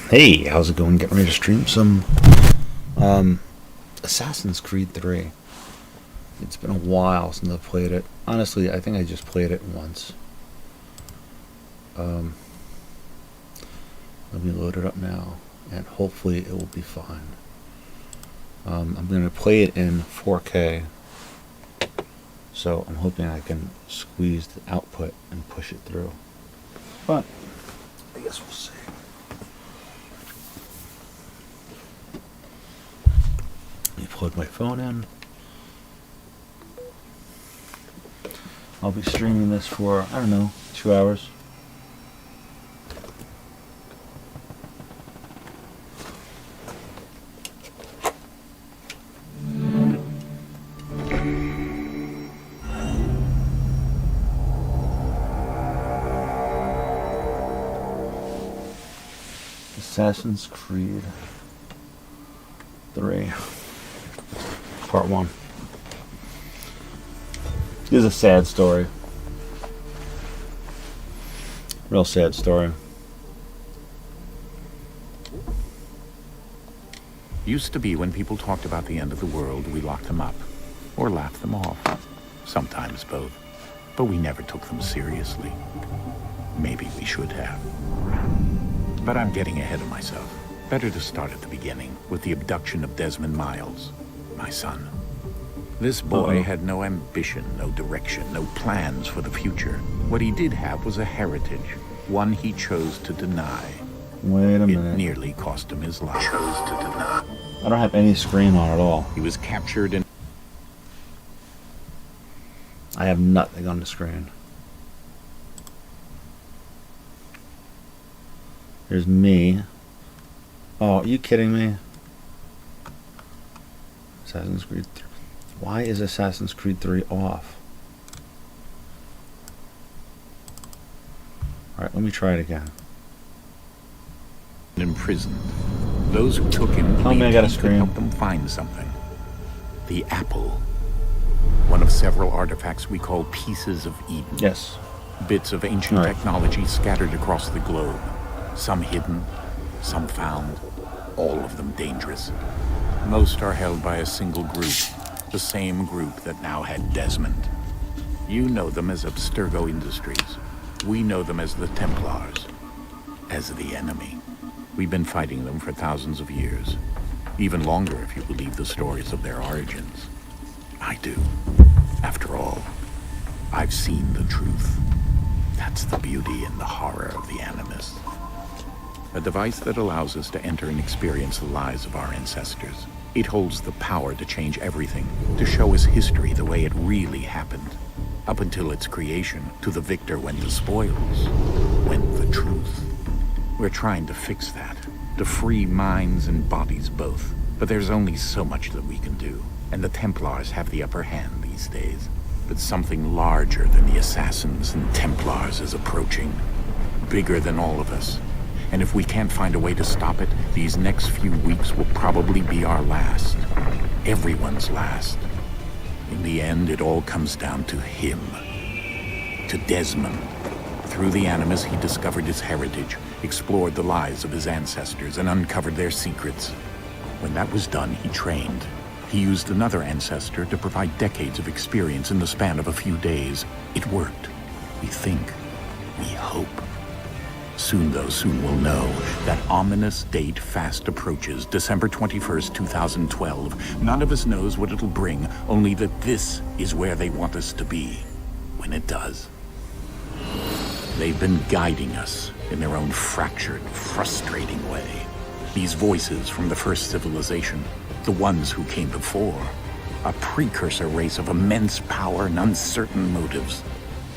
Hey, how's it going? Getting ready to stream some Assassin's Creed 3. It's been a while since I've played it. Honestly, I think I just played it once. Let me load it up now, and hopefully it will be fine. I'm going to play it in 4K, so I'm hoping I can squeeze the output and push it through. But I guess we'll see. Let me plug my phone in. I'll be streaming this for, I don't know, 2 hours. Assassin's Creed 3 Part 1. This is a sad story. Real sad story. Used to be when people talked about the end of the world, we locked them up. Or laughed them off. Sometimes both. But we never took them seriously. Maybe we should have. But I'm getting ahead of myself. Better to start at the beginning, with the abduction of Desmond Miles, my son. This boy had no ambition, no direction, no plans for the future. What he did have was a heritage, one he chose to deny. Wait a minute. It nearly cost him his life. Chose to deny. I don't have any screen on at all. He was captured and... I have nothing on the screen. There's me. Oh, are you kidding me? Assassin's Creed 3. Why is Assassin's Creed 3 off? Alright, let me try it again. Imprisoned. Those who took him Tell me I got a could screen. help them find something. The apple. One of several artifacts we call pieces of Eden. Yes. Bits of ancient Right. technology scattered across the globe. Some hidden, some found, all of them dangerous. Most are held by a single group, the same group that now had Desmond. You know them as Abstergo Industries. We know them as the Templars, as the enemy. We've been fighting them for thousands of years, even longer if you believe the stories of their origins. I do. After all, I've seen the truth. That's the beauty and the horror of the Animus. A device that allows us to enter and experience the lives of our ancestors. It holds the power to change everything, to show us history the way it really happened. Up until its creation, to the victor went the spoils, went the truth. We're trying to fix that, to free minds and bodies both. But there's only so much that we can do, and the Templars have the upper hand these days. But something larger than the Assassins and Templars is approaching, bigger than all of us. And if we can't find a way to stop it, these next few weeks will probably be our last. Everyone's last. In the end, it all comes down to him. To Desmond. Through the Animus, he discovered his heritage, explored the lives of his ancestors, and uncovered their secrets. When that was done, he trained. He used another ancestor to provide decades of experience in the span of a few days. It worked. We think. We hope. Soon, though, soon we'll know. That ominous date fast approaches, December 21st, 2012. None of us knows what it'll bring, only that this is where they want us to be, when it does. They've been guiding us in their own fractured, frustrating way. These voices from the first civilization, the ones who came before, a precursor race of immense power and uncertain motives.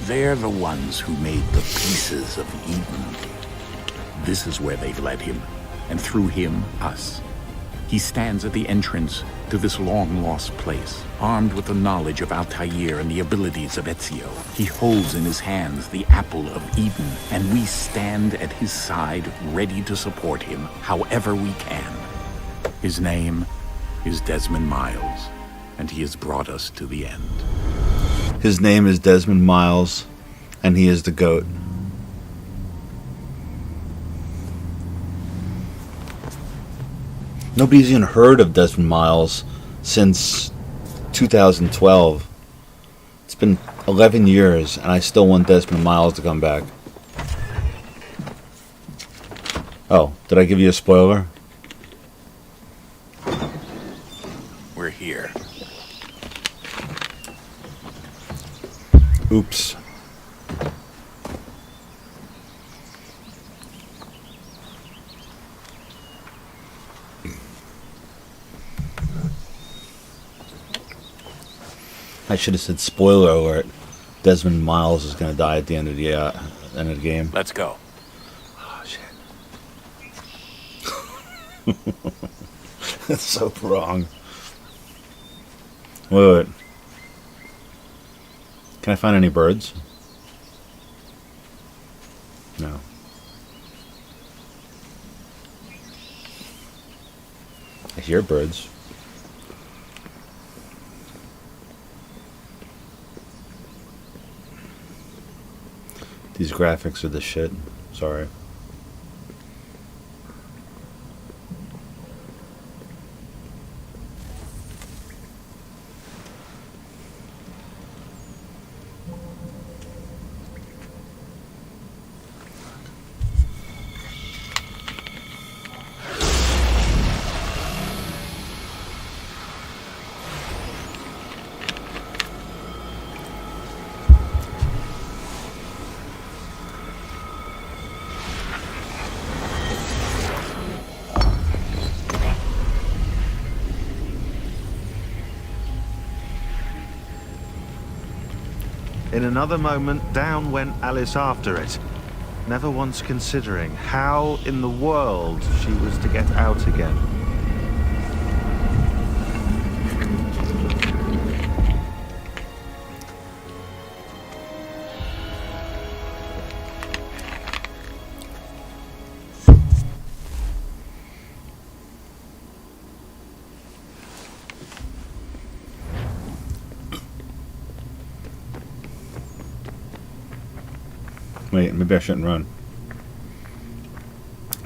They're the ones who made the pieces of Eden. This is where they've led him, and through him, us. He stands at the entrance to this long-lost place, armed with the knowledge of Altair and the abilities of Ezio. He holds in his hands the apple of Eden, and we stand at his side, ready to support him however we can. His name is Desmond Miles, and he has brought us to the end. His name is Desmond Miles, and he is the GOAT. Nobody's even heard of Desmond Miles since 2012. It's been 11 years, and I still want Desmond Miles to come back. Oh, did I give you a spoiler? We're here. Oops. I should have said spoiler alert. Desmond Miles is going to die at the end of the game. Let's go. Oh shit. That's so wrong. Wait. Can I find any birds? No. I hear birds. These graphics are the shit. Sorry. In another moment, down went Alice after it, never once considering how in the world she was to get out again. Wait, maybe I shouldn't run.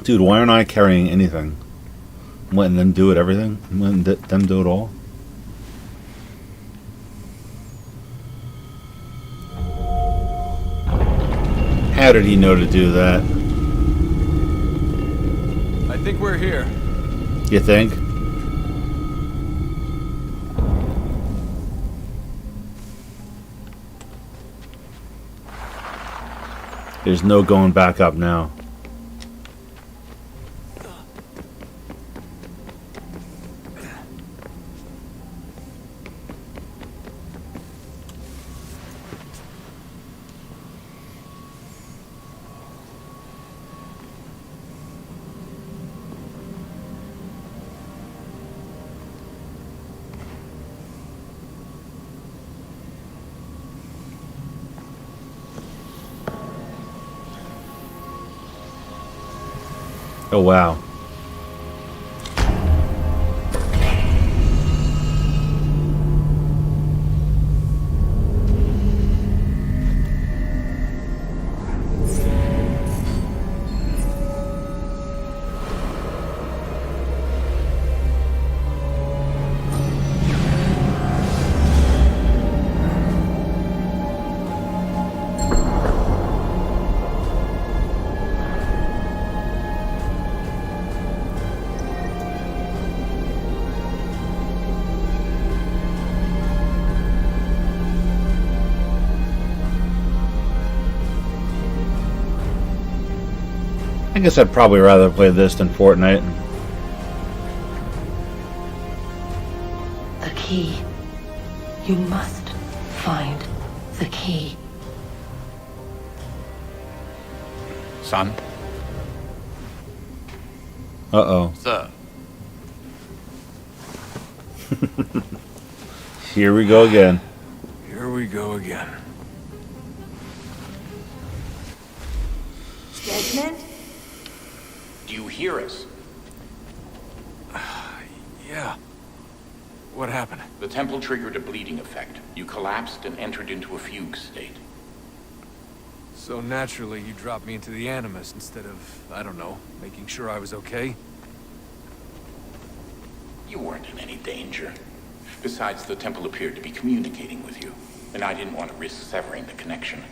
Dude, why aren't I carrying anything? I'm letting them do it, everything? I'm letting them do it all? How did he know to do that? I think we're here. You think? There's no going back up now. Oh, wow. I guess I'd probably rather play this than Fortnite. The key. You must find the key. Son? Uh-oh. Sir. Here we go again. Here we go again. Desmond? Do you hear us? Yeah. What happened? The temple triggered a bleeding effect. You collapsed and entered into a fugue state. So naturally, you dropped me into the Animus instead of, I don't know, making sure I was okay? You weren't in any danger. Besides, the temple appeared to be communicating with you, and I didn't want to risk severing the connection.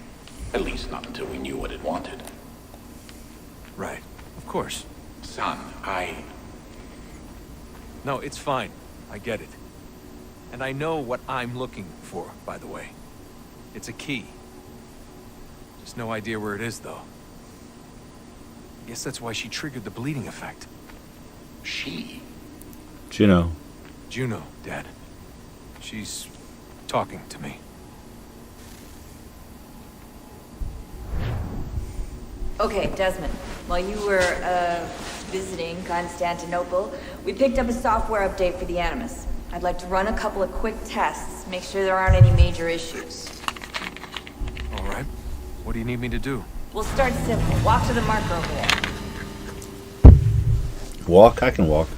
At least not until we knew what it wanted. Right. Of course. Son, No, it's fine. I get it. And I know what I'm looking for, by the way. It's a key. Just no idea where it is, though. Guess that's why she triggered the bleeding effect. She? Juno. Juno, Dad. She's talking to me. Okay, Desmond. While you were, visiting Constantinople, we picked up a software update for the Animus. I'd like to run a couple of quick tests, make sure there aren't any major issues. All right. What do you need me to do? We'll start simple. Walk to the marker over there. Walk? I can walk.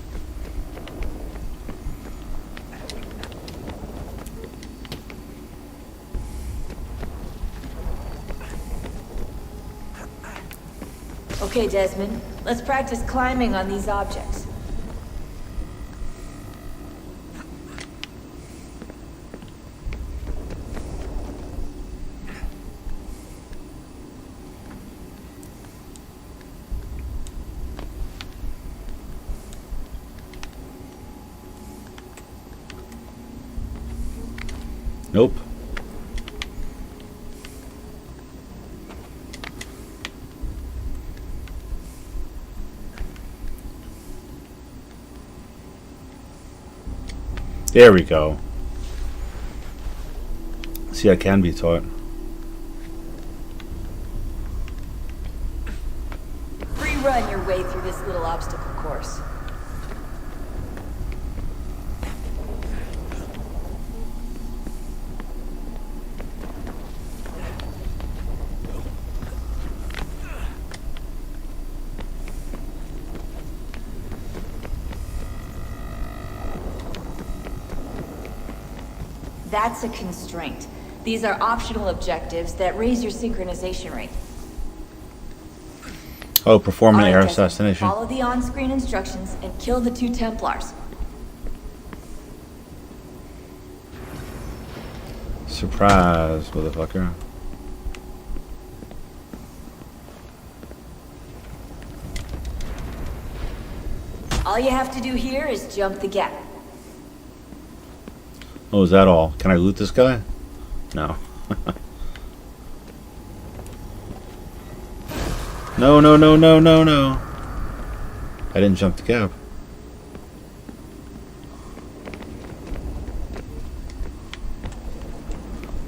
Okay, Desmond. Let's practice climbing on these objects. Nope. There we go. See, I can be taught. Free run your way through this little obstacle course. That's a constraint. These are optional objectives that raise your synchronization rate. Oh, perform an All right, air Desmond, assassination. Follow the on-screen instructions and kill the 2 Templars. Surprise, motherfucker. All you have to do here is jump the gap. Oh, is that all? Can I loot this guy? No. No, no, no, no, no, no. I didn't jump the gap.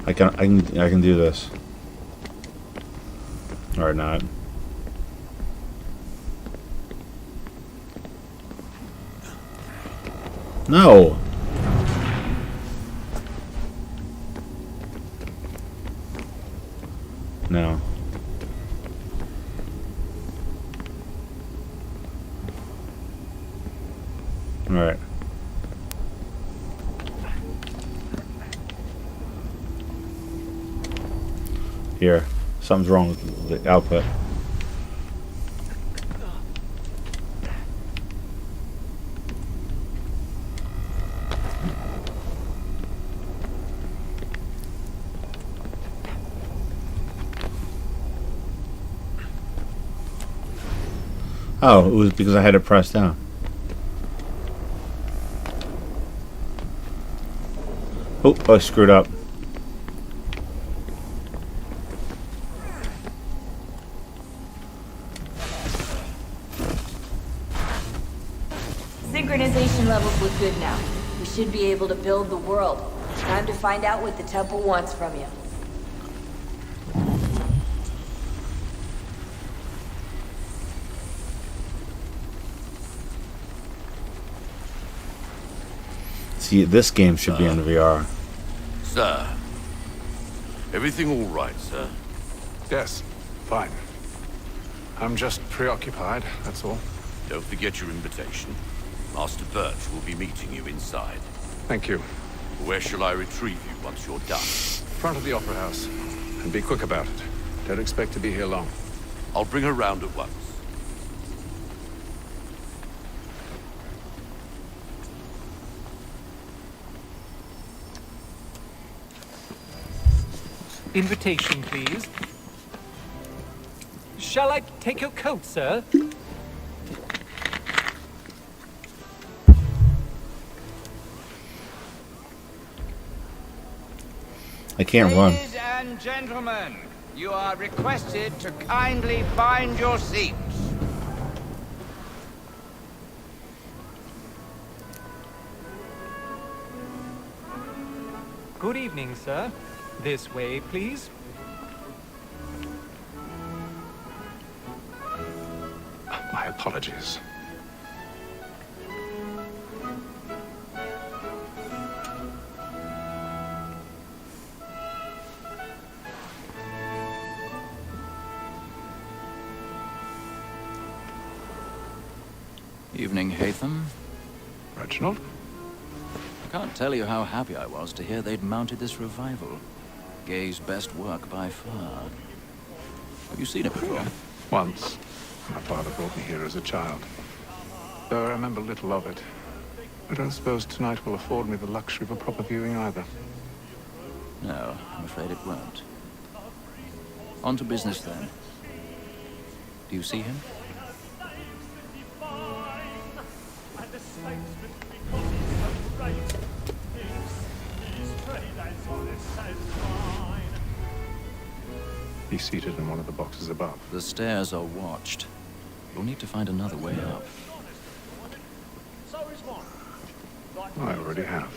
I can do this. Or not. No. No. All right. Here, something's wrong with the output. Oh, it was because I had it pressed down. Oh, I screwed up. Synchronization levels look good now. We should be able to build the world. Time to find out what the temple wants from you. See, this game should be in VR. Sir. Everything all right, sir? Yes, fine. I'm just preoccupied, that's all. Don't forget your invitation. Master Birch will be meeting you inside. Thank you. Where shall I retrieve you once you're done? Front of the Opera House. And be quick about it. Don't expect to be here long. I'll bring her round at once. Invitation, please. Shall I take your coat, sir? I can't run. Ladies and gentlemen, you are requested to kindly find your seats. Good evening, sir. This way, please. My apologies. Evening, Hatham. Reginald? I can't tell you how happy I was to hear they'd mounted this revival. Gay's best work by far. Have you seen it before? Once. My father brought me here as a child. Though I remember little of it. I don't suppose tonight will afford me the luxury of a proper viewing either. No, I'm afraid it won't. On to business, then. Do you see him? He's seated in one of the boxes above. The stairs are watched. You'll need to find another way up. I already have.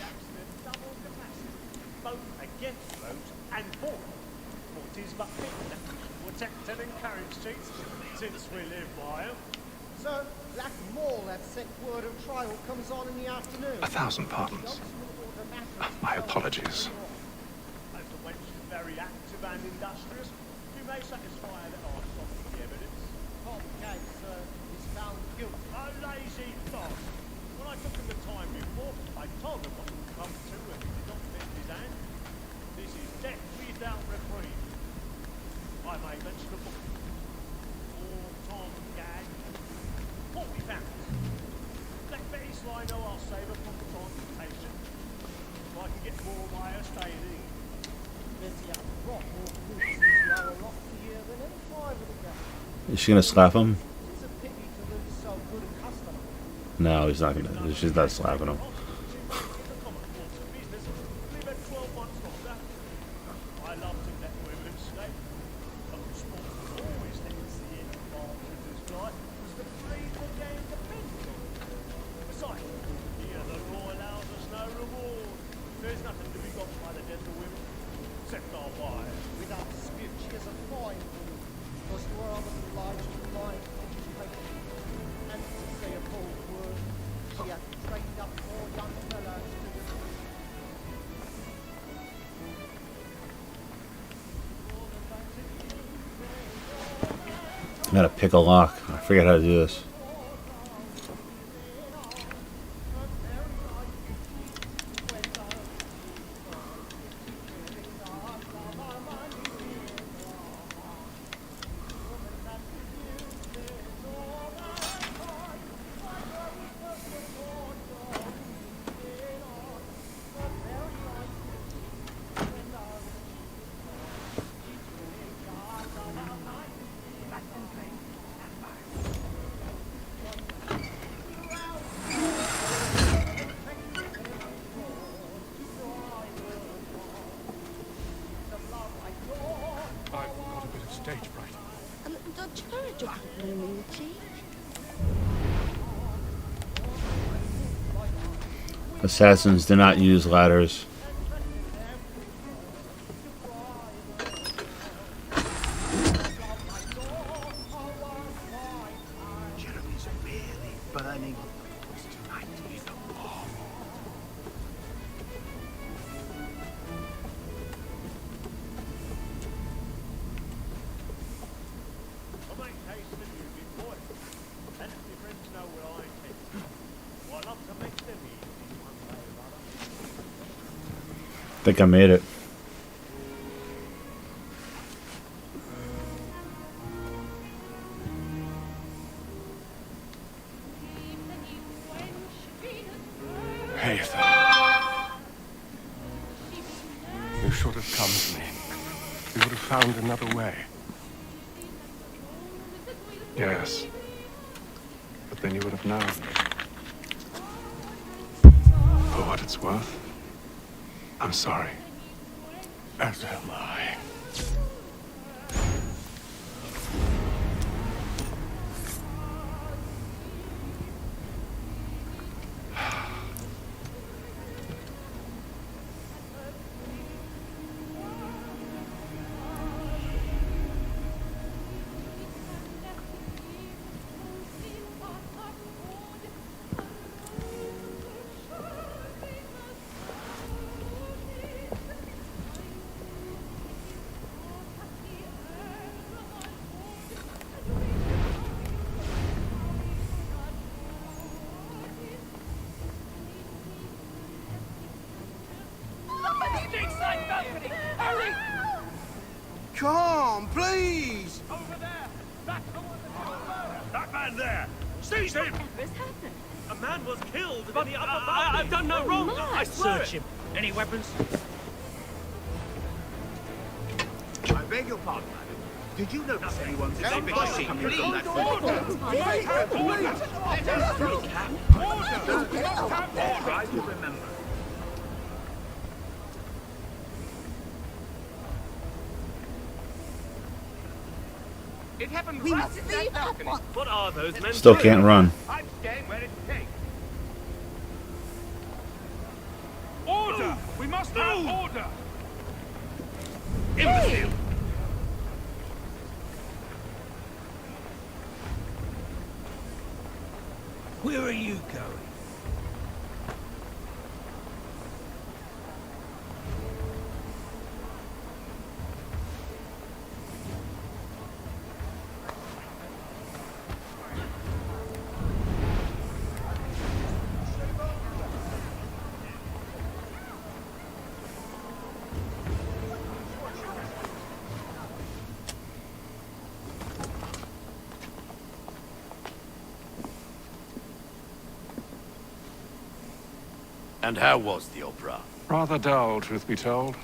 Both against roads and for. What is but protect and encourage streets since we live by them. Sir, Black Mall, that sick word of trial comes on in the afternoon. 1,000 pardons. My apologies. As the wench is very active and industrious, you may satisfy that I soften the evidence. Tom Gay, sir, is found guilty. A lazy dog. When I took him the time before, I told him what would come to and he did not lift his hand. This is death without reprieve. I may mention a book. For Tom Gay. 40 pounds. Let Betty Sly know I'll save her from the transportation. If I can get more of my estate in. Betty has a lot more business lower off the year than any five of the game. Is she gonna slap him? It's a pity to lose so good a customer. No, he's not gonna. She's not slapping him. I love to let women stay. But the sport always thinks the end of this guy was the free the game depends on. Besides, here the law allows us no reward. There's nothing to be got by the death of women, except our wives. Without dispute, she is a fine woman. Because you are other obliged to mind education. And to say a bold word, she hath trained up four young fellows to the I gotta pick a lock. I forget how to do this. I've got a bit of stage fright. Don't you worry, Dr. Blooming, Assassins do not use ladders. Jeremy's really burning. Tonight is the bomb. I make haste to you, big boy. And if your friends know where I intend. Well, I'd love to make them easy one day or other. I think I made it. You should have come to me. found another way. Yes. But then you would have known. For what it's worth, I'm sorry. As am I. Come, please! Over there! That's the one that man there! Seize him! What's happened? A man was killed in the upper balcony. I've done no wrong. I swear Search him. Any weapons? I beg your pardon, madam. Did you notice anyone coming from that Try to remember. It happened right in that balcony. What are those men? Still can't run. I'm staying where it takes. Order! We must have order! Imbecile! Where are you going? And how was the opera? Rather dull, truth be told.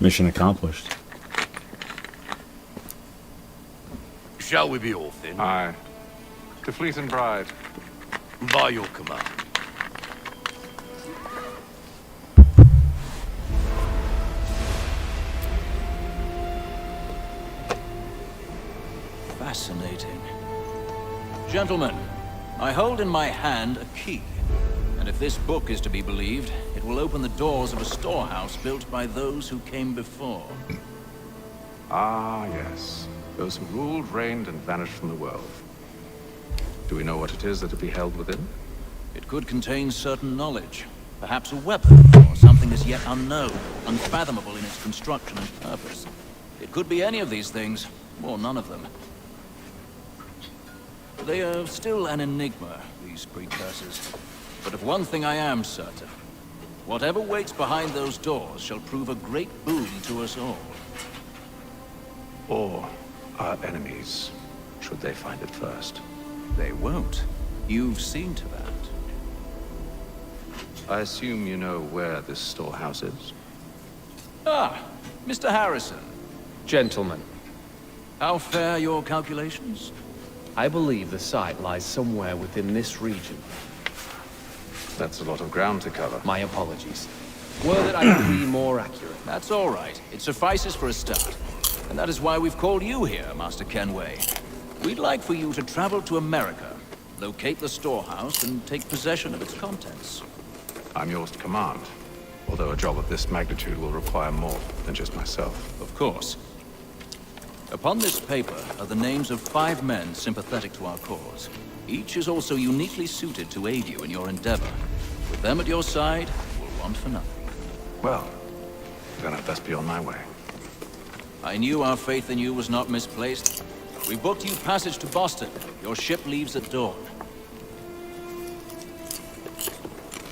Mission accomplished. Shall we be off then? Aye. To Fleet and Bride. By your command. Fascinating. Gentlemen, I hold in my hand a key. And if this book is to be believed, it will open the doors of a storehouse built by those who came before. Ah, yes. Those who ruled, reigned, and vanished from the world. Do we know what it is that to be held within? It could contain certain knowledge. Perhaps a weapon, or something as yet unknown, unfathomable in its construction and purpose. It could be any of these things, or none of them. They are still an enigma, these precursors. But of one thing I am certain. Whatever waits behind those doors shall prove a great boon to us all. Or our enemies, should they find it first. They won't. You've seen to that. I assume you know where this storehouse is? Ah, Mr. Harrison. Gentlemen, How fare your calculations? I believe the site lies somewhere within this region. That's a lot of ground to cover. My apologies. Were that I could be more accurate. That's all right. It suffices for a start. And that is why we've called you here, Master Kenway. We'd like for you to travel to America, locate the storehouse, and take possession of its contents. I'm yours to command. Although a job of this magnitude will require more than just myself. Of course. Upon this paper are the names of 5 men sympathetic to our cause. Each is also uniquely suited to aid you in your endeavor. With them at your side, you will want for nothing. Well, then I'd best be on my way. I knew our faith in you was not misplaced. We booked you passage to Boston. Your ship leaves at dawn.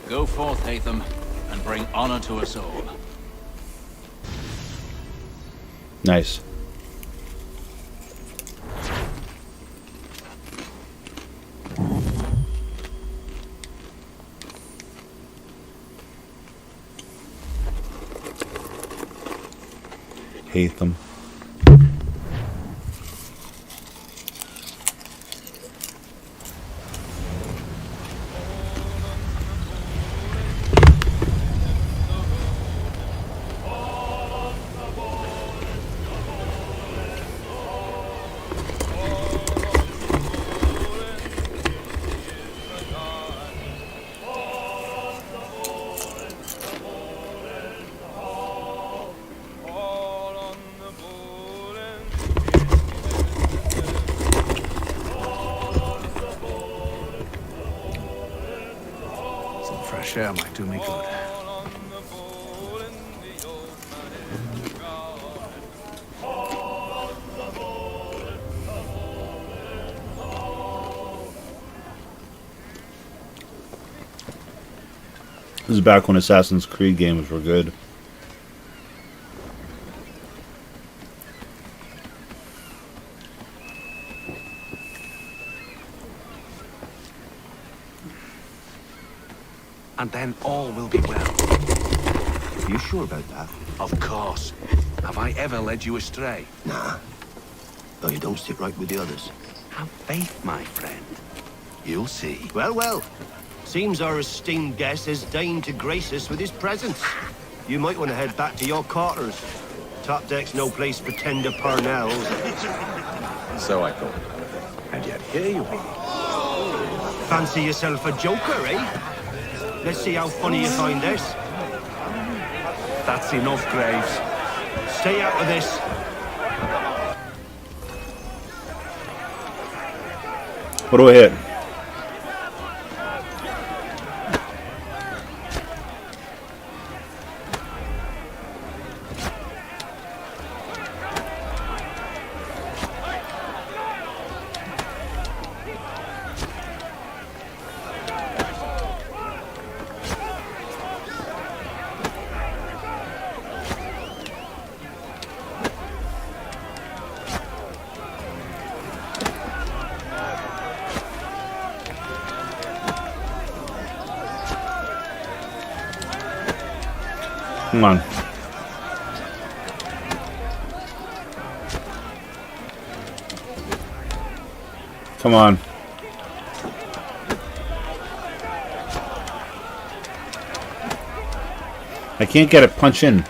Go forth, Hatham, and bring honor to us all. Nice. hate them. Some fresh air might do me good. This is back when Assassin's Creed games were good. And then all will be well. You sure about that? Of course. Have I ever led you astray? Nah. Though you don't sit right with the others. Have faith, my friend. You'll see. Well, well. Seems our esteemed guest has deigned to grace us with his presence. You might want to head back to your quarters. Top deck's no place for tender parnells. So I thought. And yet here you are. Fancy yourself a joker, eh? Let's see how funny you find this. That's enough, Graves. Stay out of this. What do I hit? Come on. Come on. I can't get it. Punch in.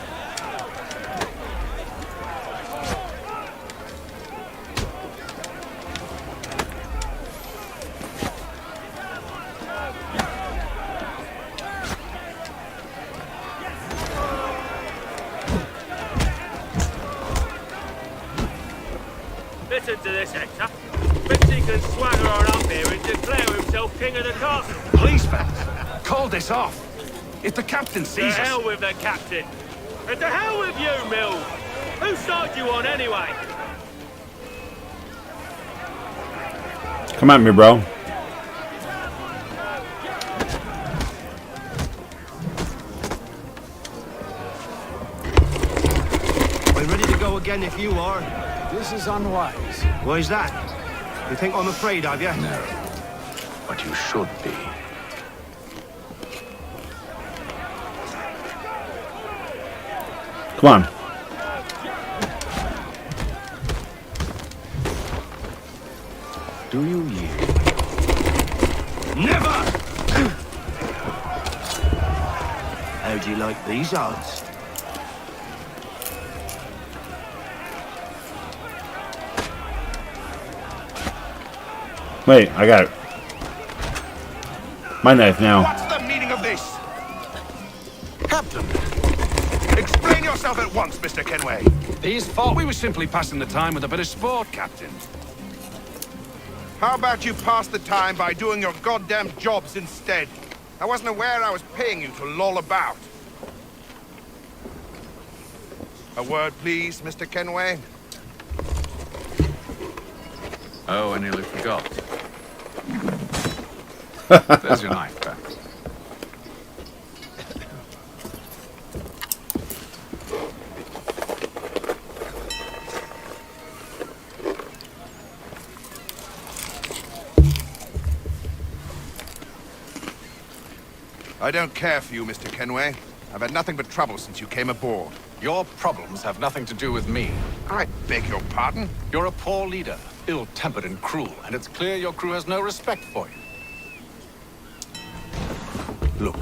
Listen to this, Hector. Fitzy can swagger on up here and declare himself king of the castle. Please, Fats. Call this off. If the captain To sees us... hell with the captain. And to hell with you, Mills. Whose side you on, anyway? Come at me, bro. I'm ready to go again if you are. This is unwise. Why's that? You think I'm afraid of you? No. But you should be. Come on. Do you yield? Never! How do you like these odds? Wait, I got it. My knife now. What's the meaning of this? Captain, explain yourself at once, Mr. Kenway. These thought we were simply passing the time with a bit of sport, Captain. How about you pass the time by doing your goddamn jobs instead? I wasn't aware I was paying you to loll about. A word, please, Mr. Kenway. Oh, I nearly forgot. There's your knife, Pat. I don't care for you, Mr. Kenway. I've had nothing but trouble since you came aboard. Your problems have nothing to do with me. I beg your pardon? You're a poor leader, ill-tempered and cruel, and it's clear your crew has no respect for you. Look,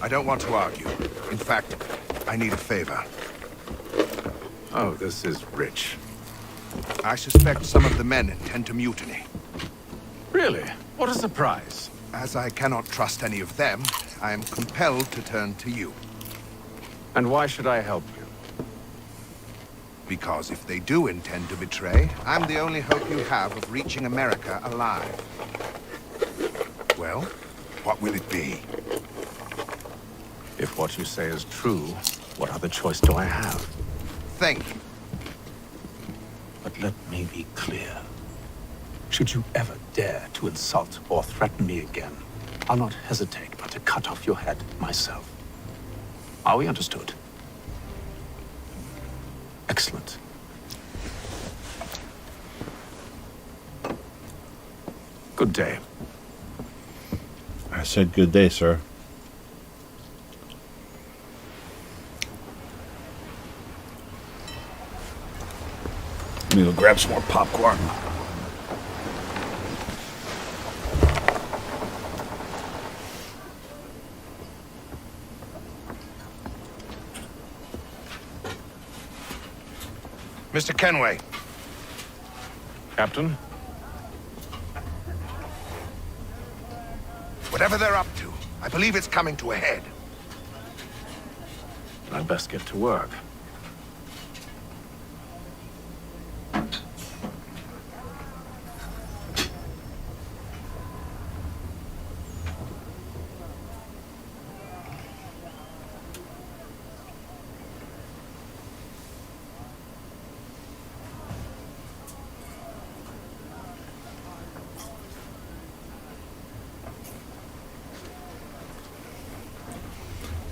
I don't want to argue. In fact, I need a favor. Oh, this is rich. I suspect some of the men intend to mutiny. Really? What a surprise. As I cannot trust any of them, I am compelled to turn to you. And why should I help you? Because if they do intend to betray, I'm the only hope you have of reaching America alive. Well, what will it be? If what you say is true, what other choice do I have? Think. But let me be clear. Should you ever dare to insult or threaten me again, I'll not hesitate but to cut off your head myself. Are we understood? Excellent. Good day. I said good day, sir. Let me go grab some more popcorn. Mr. Kenway. Captain? Whatever they're up to, I believe it's coming to a head. I'd best get to work.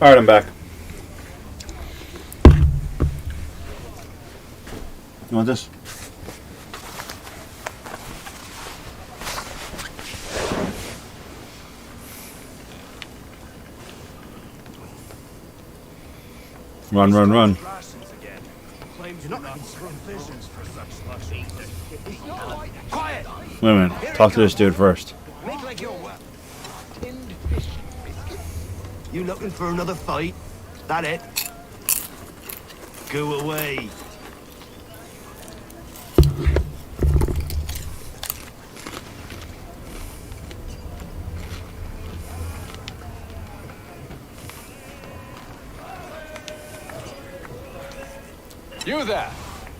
Alright, I'm back. You want this? Run, run, run. You're not looking for visions for such Quiet! Wait a minute. Talk to this dude first. Make like you're tinned fish biscuit. You looking for another fight? That it? Go away. You there!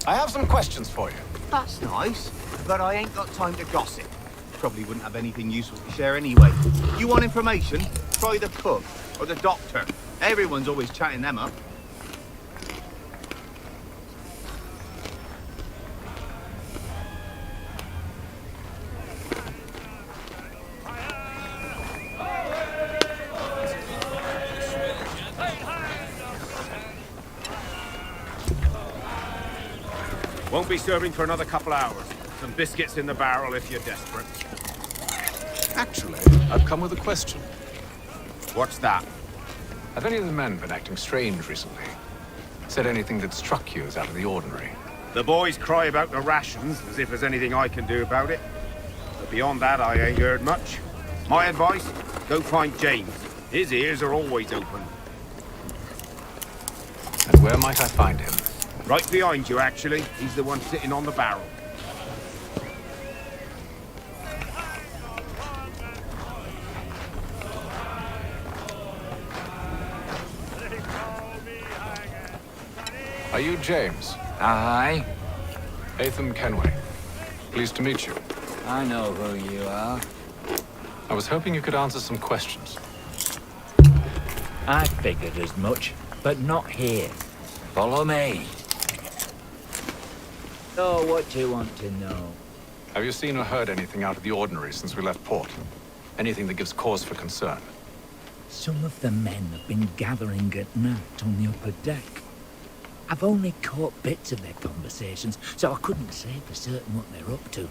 I have some questions for you. That's nice, but I ain't got time to gossip. Probably wouldn't have anything useful to share anyway. You want information? Try the cook or the doctor. Everyone's always chatting them up. Won't be serving for another couple hours. Some biscuits in the barrel if you're desperate. Actually, I've come with a question. What's that? Have any of the men been acting strange recently? Said anything that struck you as out of the ordinary? The boys cry about the rations, as if there's anything I can do about it. But beyond that, I ain't heard much. My advice, go find James. His ears are always open. And where might I find him? Right behind you, actually. He's the one sitting on the barrel. Are you James? Aye. Atham Kenway. Pleased to meet you. I know who you are. I was hoping you could answer some questions. I figured as much, but not here. Follow me. So, what do you want to know? Have you seen or heard anything out of the ordinary since we left port? Anything that gives cause for concern? Some of the men have been gathering at night on the upper deck. I've only caught bits of their conversations, so I couldn't say for certain what they're up to.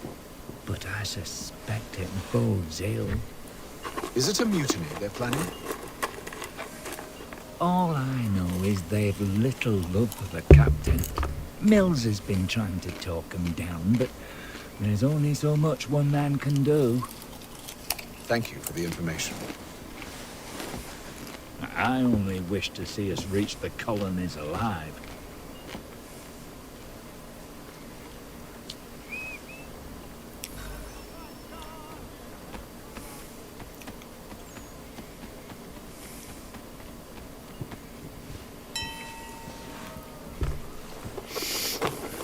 But I suspect it bodes ill. Is it a mutiny they're planning? All I know is they've little love for the captain. Mills has been trying to talk him down, but there's only so much one man can do. Thank you for the information. I only wish to see us reach the colonies alive.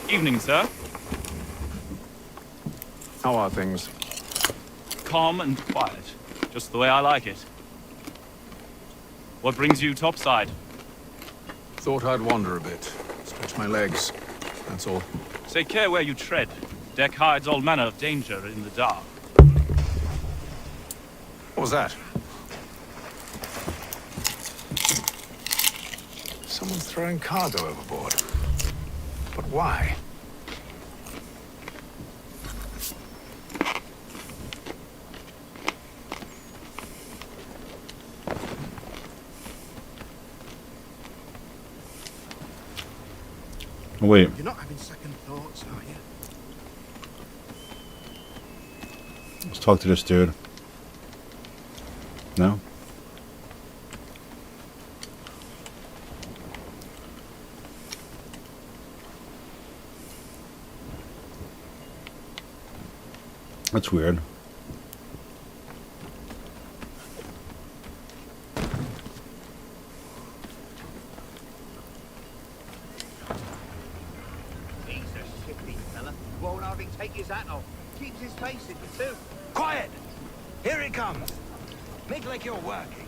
Evening, sir. How are things? Calm and quiet. Just the way I like it. What brings you topside? Thought I'd wander a bit. Stretch my legs. That's all. Take care where you tread. Deck hides all manner of danger in the dark. What was that? Someone's throwing cargo overboard. But why? Wait. You're not having second thoughts, are you? Let's talk to this dude. No? That's weird. He's a shifty fella. Won't hardly take his hat off. Keeps his face in the too. Quiet! Here it comes. Make like you're working.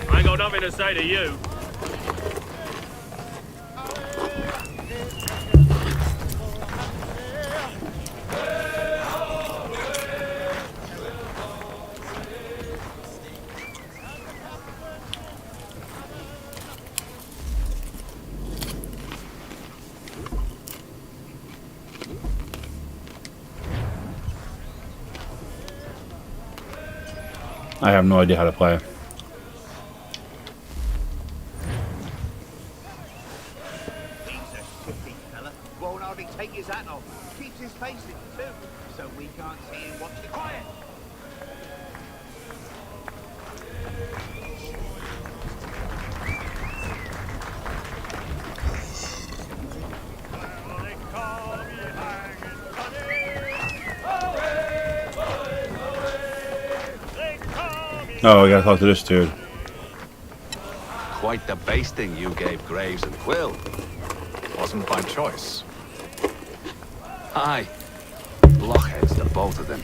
I ain't got nothing to say to you. I have no idea how to play. He's a shifty fella. Won't hardly take his hat off. Keeps his face in the too. So we can't see him watch the quiet. Oh, I gotta talk to this dude. Quite the basting you gave Graves and Quill. Wasn't by choice. Aye. Blockheads, the both of them.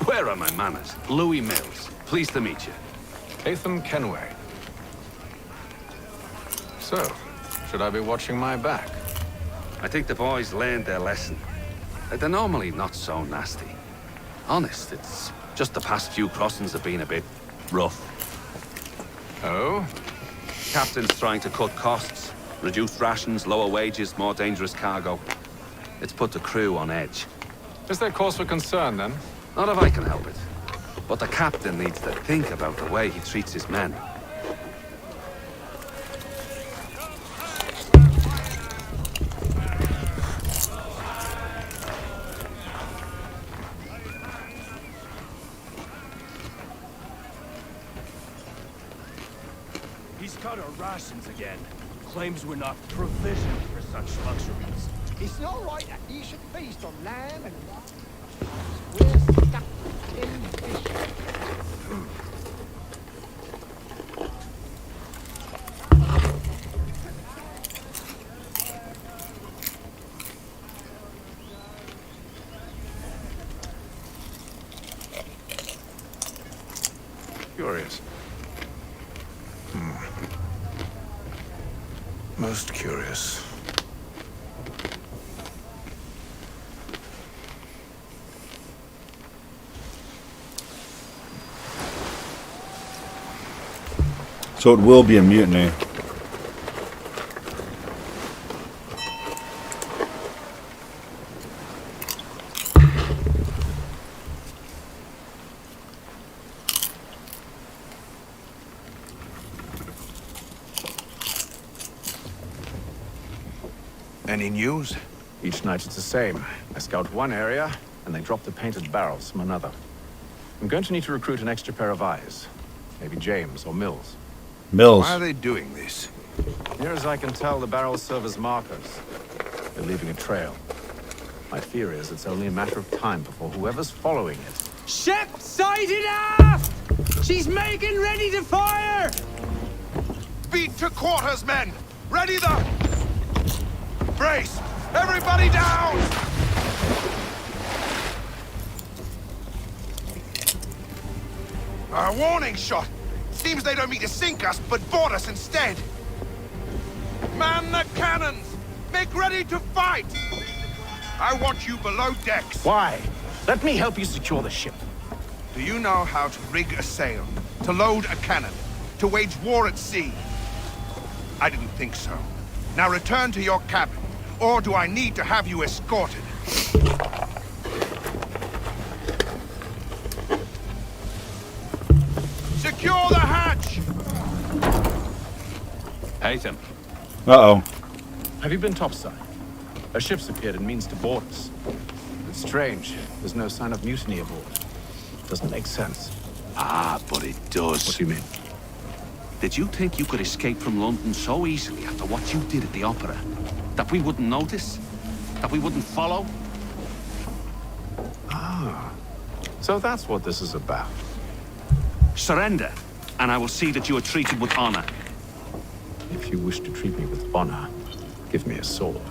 Where are my manners? Louis Mills. Pleased to meet you. Ethan Kenway. So, should I be watching my back? I think the boys learned their lesson. They're normally not so nasty. Honest, it's just the past few crossings have been a bit rough. Oh? Captain's trying to cut costs. Reduced rations, lower wages, more dangerous cargo. It's put the crew on edge. Is there cause for concern, then? Not if I can help it. But the captain needs to think about the way he treats his men. He's cut our rations again. Claims we're not provisioned for such luxuries. It's not right that you should feast on lamb and we're stuck in fish. Curious. Most curious. So it will be a mutiny. Any news? Each night it's the same. I scout one area, and they drop the painted barrels from another. I'm going to need to recruit an extra pair of eyes. Maybe James or Mills. Mills. Why are they doing this? Near as I can tell, the barrels serve as markers. They're leaving a trail. My fear is it's only a matter of time before whoever's following it. Ship sighted aft! She's making ready to fire! Beat to quarters, men! Ready the... Brace! Everybody down! A warning shot! Seems they don't mean to sink us, but board us instead! Man the cannons! Make ready to fight! I want you below decks. Why? Let me help you secure the ship. Do you know how to rig a sail? To load a cannon? To wage war at sea? I didn't think so. Now return to your cabin, or do I need to have you escorted? Secure the hatch! Haytham. Uh-oh. Have you been topside? A ship's appeared and means to board us. It's strange. There's no sign of mutiny aboard. Doesn't make sense. Ah, but it does. What do you mean? Did you think you could escape from London so easily after what you did at the opera? That we wouldn't notice? That we wouldn't follow? Ah. So that's what this is about. Surrender, and I will see that you are treated with honor. If you wish to treat me with honor, give me a sword.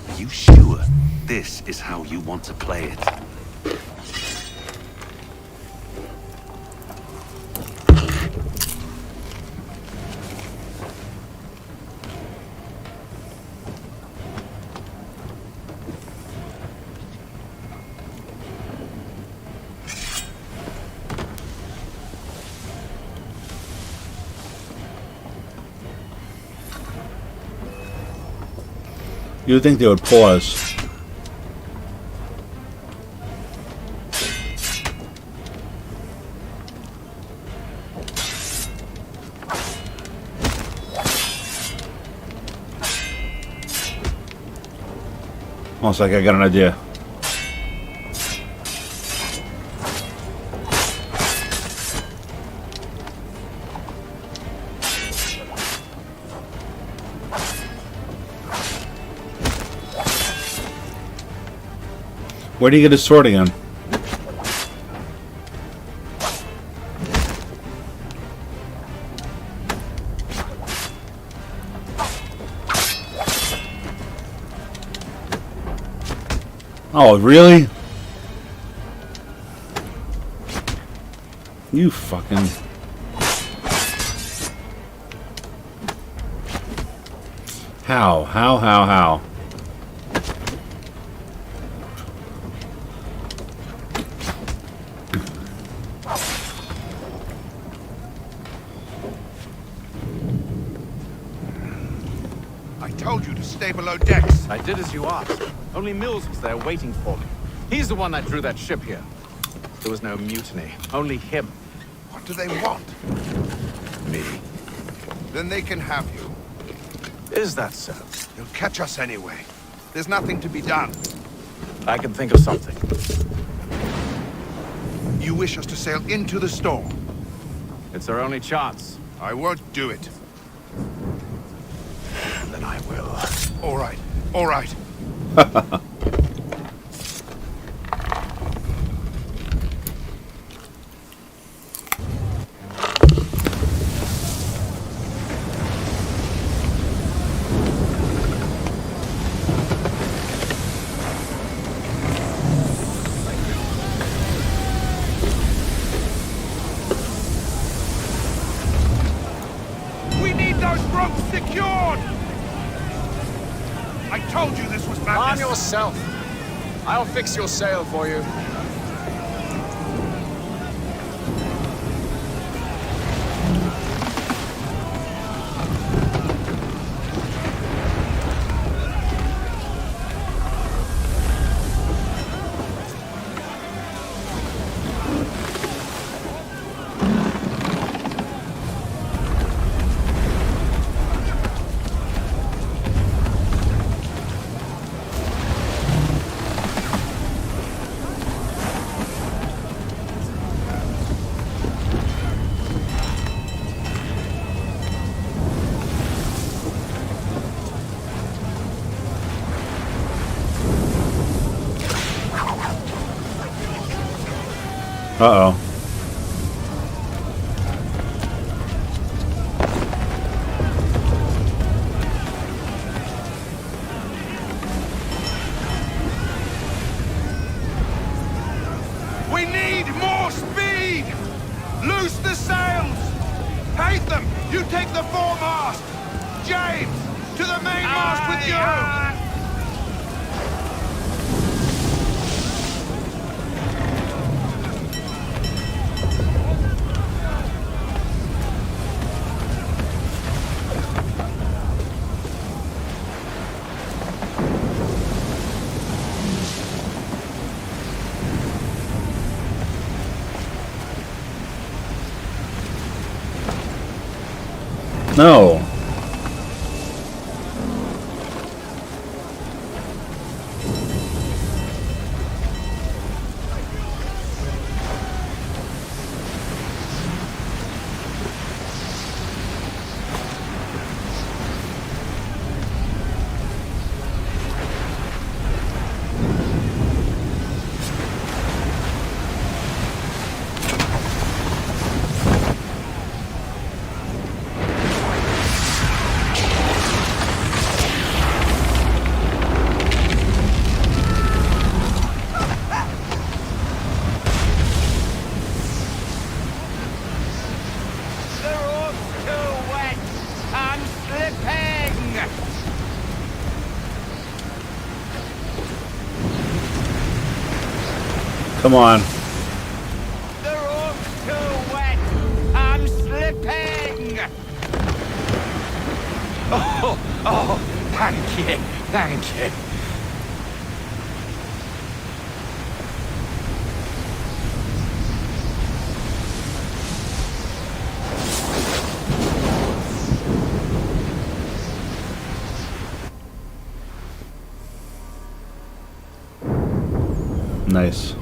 Are you sure this is how you want to play it? You would think they would pause. Almost like I got an idea. Where do you get his sword again? Oh, really? You fucking... How? I told you to stay below decks. I did as you asked. Only Mills was there waiting for me. He's the one that drew that ship here. There was no mutiny. Only him. What do they want? Me. Then they can have you. Is that so? They'll catch us anyway. There's nothing to be done. I can think of something. You wish us to sail into the storm? It's our only chance. I won't do it. Then I will. All right. All right. We need those ropes secured! I told you this was madness. Arm yourself. I'll fix your sail for you. Uh-oh. We need more speed! Loose the sails! Hate them! You take the foremast! James! To the mainmast with you! No. Come on. The rope's too wet! I'm slipping! Oh, thank you, thank you. Nice.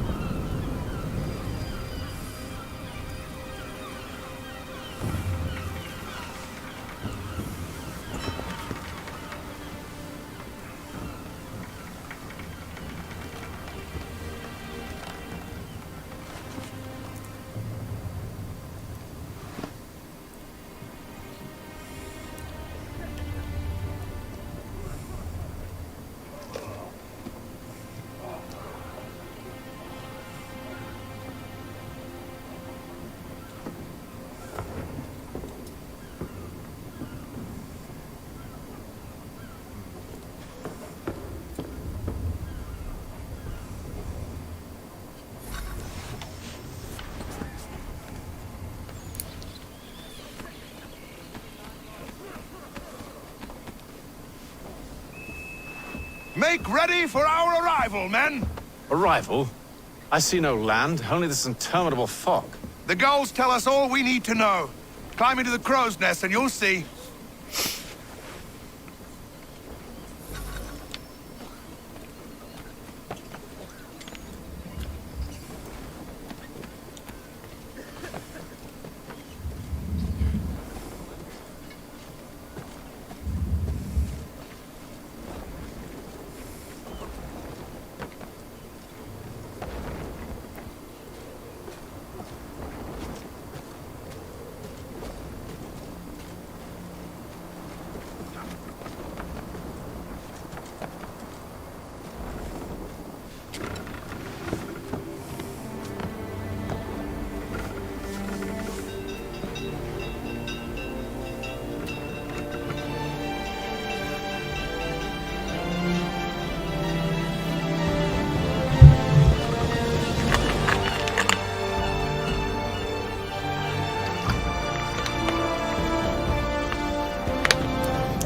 Make ready for our arrival, men! Arrival? I see no land, only this interminable fog. The gulls tell us all we need to know. Climb into the crow's nest and you'll see.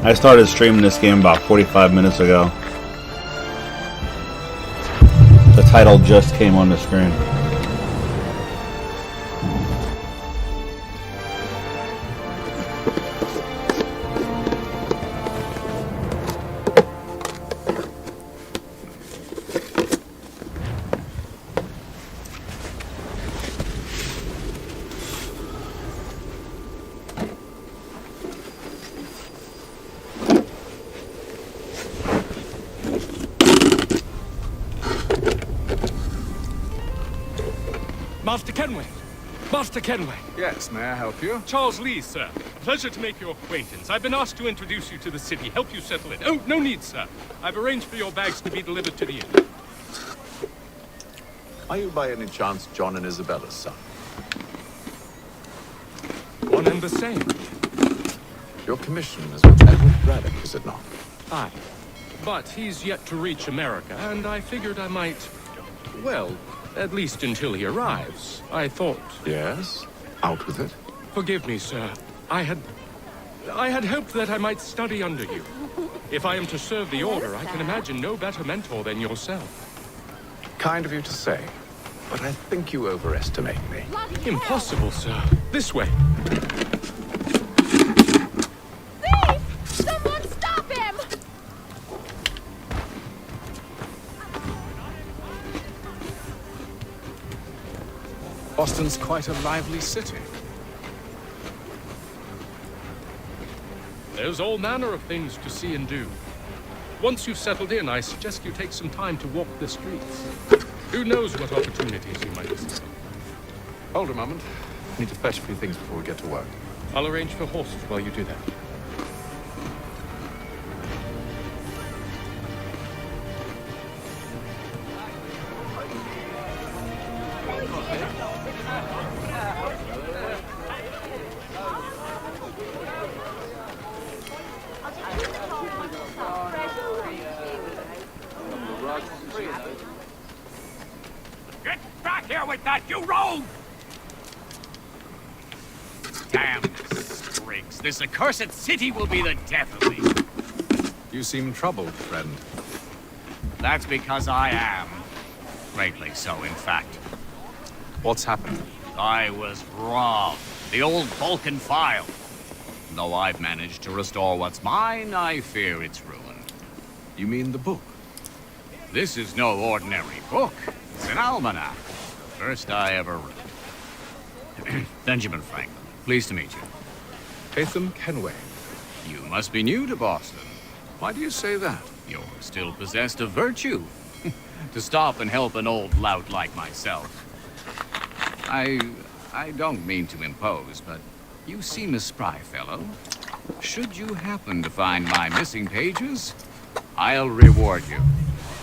I started streaming this game about 45 minutes ago. The title just came on the screen. Master Kenway! Master Kenway! Yes, may I help you? Charles Lee, sir. Pleasure to make your acquaintance. I've been asked to introduce you to the city, help you settle in. Oh, no need, sir. I've arranged for your bags to be delivered to the inn. Are you by any chance John and Isabella's son? One and the same. Your commission is with Edward Braddock, is it not? Aye. But he's yet to reach America, and I figured I might... Well, at least until he arrives. I thought... Yes? Out with it. Forgive me, sir. I had hoped that I might study under you. If I am to serve the Order, I can imagine no better mentor than yourself. Kind of you to say, but I think you overestimate me. Impossible, sir. This way. Thief! Someone stop him! Boston's quite a lively city. There's all manner of things to see and do. Once you've settled in, I suggest you take some time to walk the streets. Who knows what opportunities you might discover. Hold a moment. I need to fetch a few things before we get to work. I'll arrange for horses while you do that. Get back here with that, you rogue! Damn Spriggs. This accursed city will be the death of me. You seem troubled, friend. That's because I am. Greatly so, in fact. What's happened? I was robbed. The old Vulcan file. Though I've managed to restore what's mine, I fear it's ruined. You mean the book? This is no ordinary book. It's an almanac. The first I ever wrote. Benjamin Franklin. Pleased to meet you. Hatham Kenway. You must be new to Boston. Why do you say that? You're still possessed of virtue. To stop and help an old lout like myself. I don't mean to impose, but you seem a spry fellow. Should you happen to find my missing pages, I'll reward you.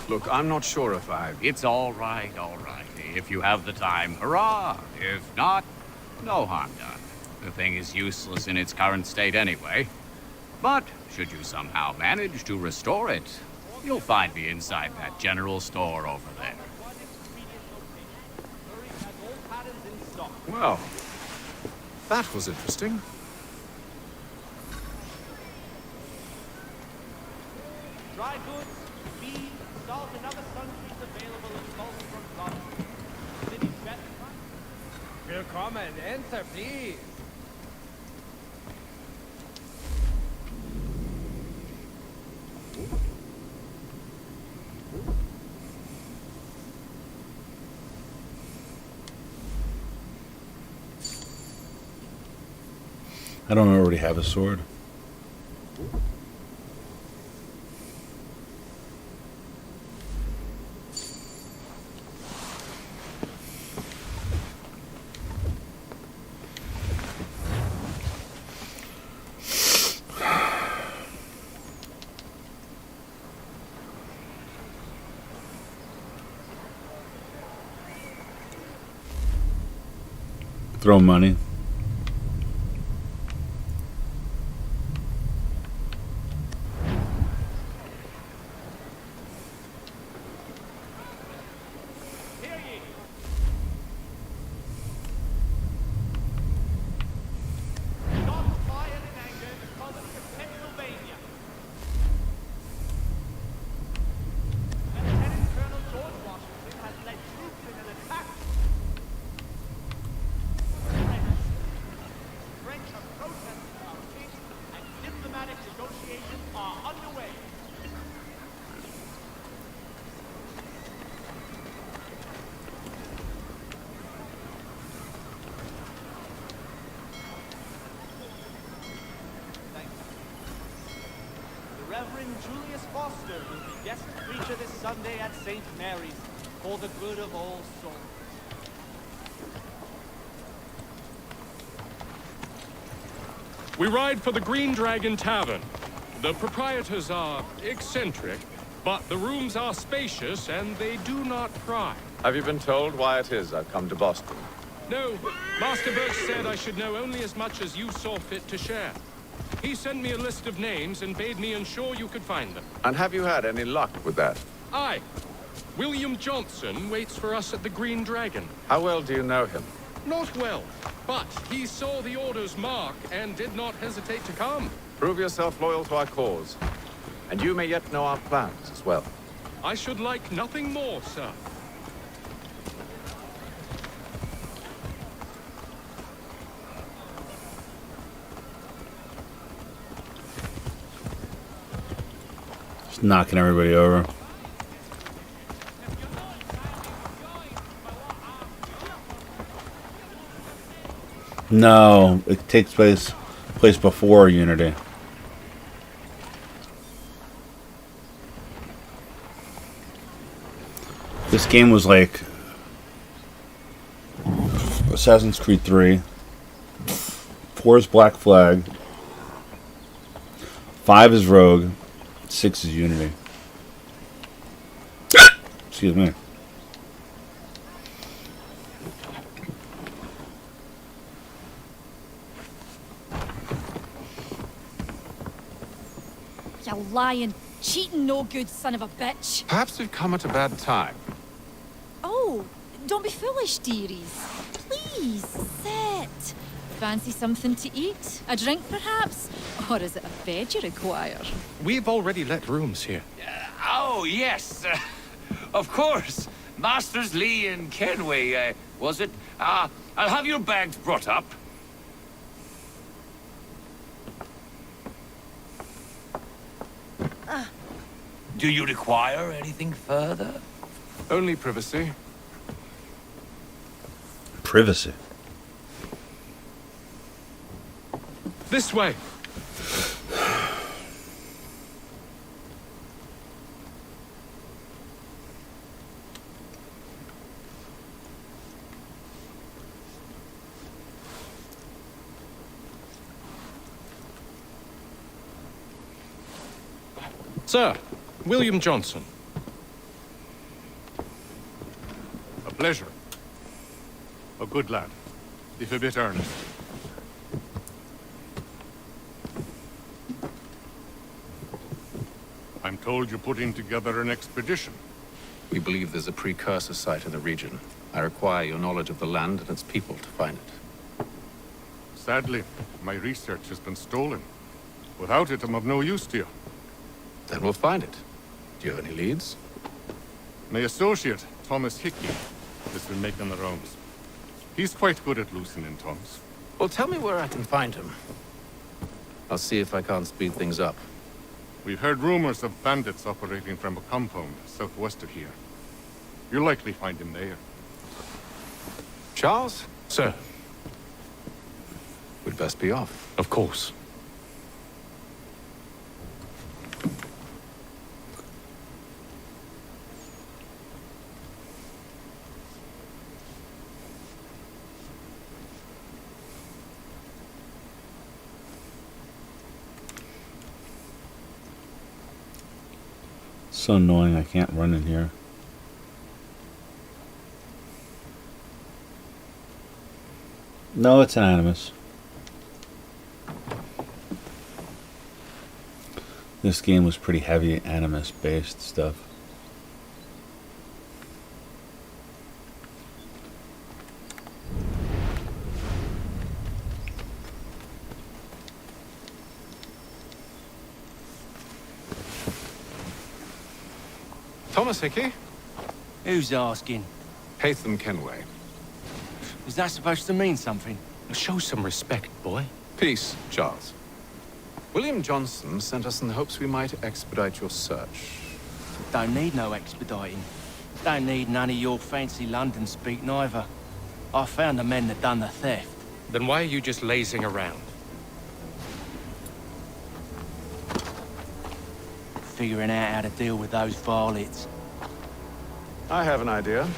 Look, I'm not sure if I... It's all right. If you have the time, hurrah! If not, no harm done. The thing is useless in its current state anyway. But should you somehow manage to restore it, you'll find me inside that general store over there. Well, that was interesting. Dry goods, feed, salt, and other sundries available in bulk from Boston. City's best. Willkommen, enter, please. I don't already have a sword. Throw money. Reverend Julius Foster will be guest preacher this Sunday at St. Mary's for the good of all souls. We ride for the Green Dragon Tavern. The proprietors are eccentric, but the rooms are spacious and they do not pry. Have you been told why it is I've come to Boston? No, Master Birch said I should know only as much as you saw fit to share. He sent me a list of names and bade me ensure you could find them. And have you had any luck with that? Aye. William Johnson waits for us at the Green Dragon. How well do you know him? Not well, but he saw the order's mark and did not hesitate to come. Prove yourself loyal to our cause. And you may yet know our plans as well. I should like nothing more, sir. Just knocking everybody over. No, it takes place before Unity. This game was like Assassin's Creed 3, 4 is Black Flag, 5 is Rogue, 6 is Unity. Excuse me. You lying, cheating, no good son of a bitch. Perhaps we've come at a bad time. Oh, don't be foolish, dearies. Please, sit. Fancy something to eat? A drink, perhaps? Or is it a bed you require? We've already let rooms here. Oh, yes. Of course. Masters Lee and Kenway, was it? I'll have your bags brought up. Do you require anything further? Only privacy. Privacy. This way. Sir, William Johnson. A pleasure. A good lad, if a bit earnest. I'm told you're putting together an expedition. We believe there's a precursor site in the region. I require your knowledge of the land and its people to find it. Sadly, my research has been stolen. Without it, I'm of no use to you. Then we'll find it. Do you have any leads? My associate, Thomas Hickey, has been making the rounds. He's quite good at loosening tongues. Well, tell me where I can find him. I'll see if I can't speed things up. We've heard rumors of bandits operating from a compound southwest of here. You'll likely find him there. Charles? Sir. We'd best be off. Of course. So annoying, I can't run in here. No, it's an Animus. This game was pretty heavy Animus based stuff. Thomas Hickey? Who's asking? Haytham Kenway. Is that supposed to mean something? Show some respect, boy. Peace, Charles. William Johnson sent us in the hopes we might expedite your search. Don't need no expediting. Don't need none of your fancy London speak neither. I found the men that done the theft. Then why are you just lazing around? Figuring out how to deal with those varlets. I have an idea.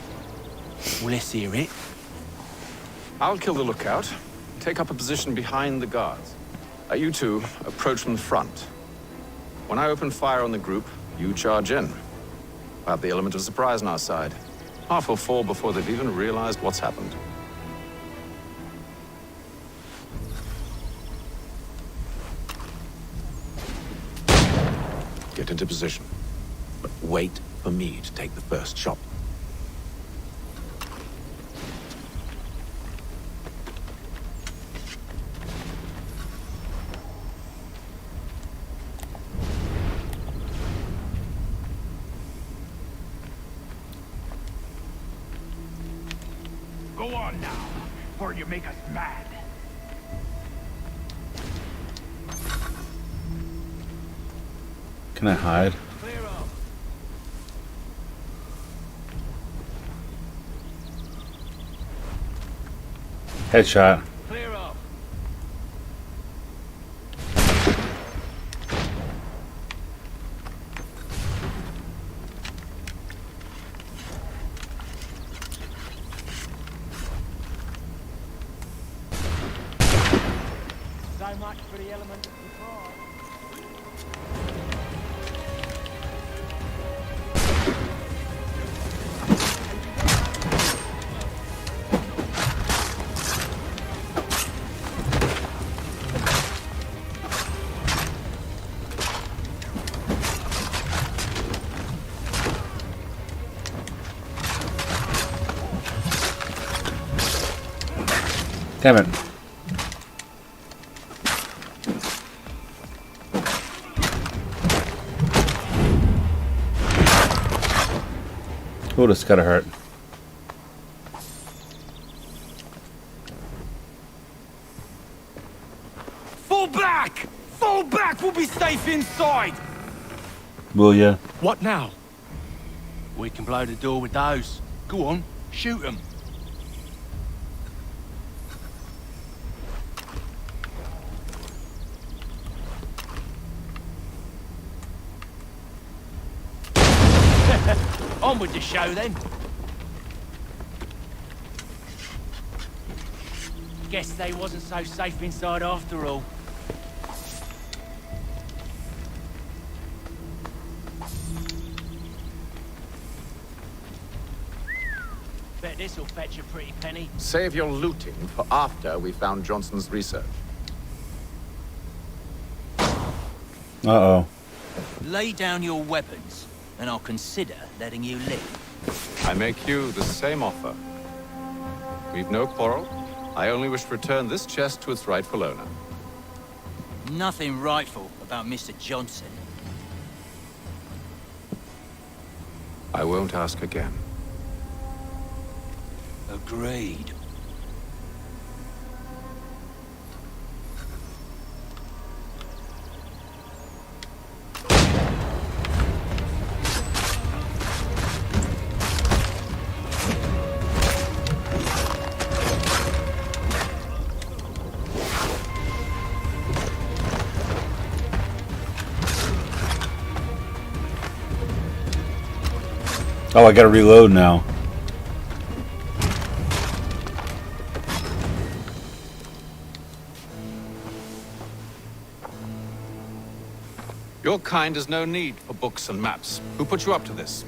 Well, let's hear it. I'll kill the lookout, take up a position behind the guards. You two approach from the front. When I open fire on the group, you charge in. We'll have the element of surprise on our side. Half will fall before they've even realized what's happened. Get into position. But wait for me to take the first shot. Go on now, before you make us mad. Can I hide? Headshot. Clear up. So much for the element of surprise. Damn it. Oh, this gotta hurt. Fall back! Fall back! We'll be safe inside! Will ya? What now? We can blow the door with those. Go on, shoot them. On with the show then. Guess they wasn't so safe inside after all. Bet this'll fetch a pretty penny. Save your looting for after we found Johnson's research. Uh-oh. Lay down your weapons, and I'll consider letting you live. I make you the same offer. We've no quarrel. I only wish to return this chest to its rightful owner. Nothing rightful about Mr. Johnson. I won't ask again. Agreed. Oh, I gotta reload now. Your kind has no need for books and maps. Who put you up to this?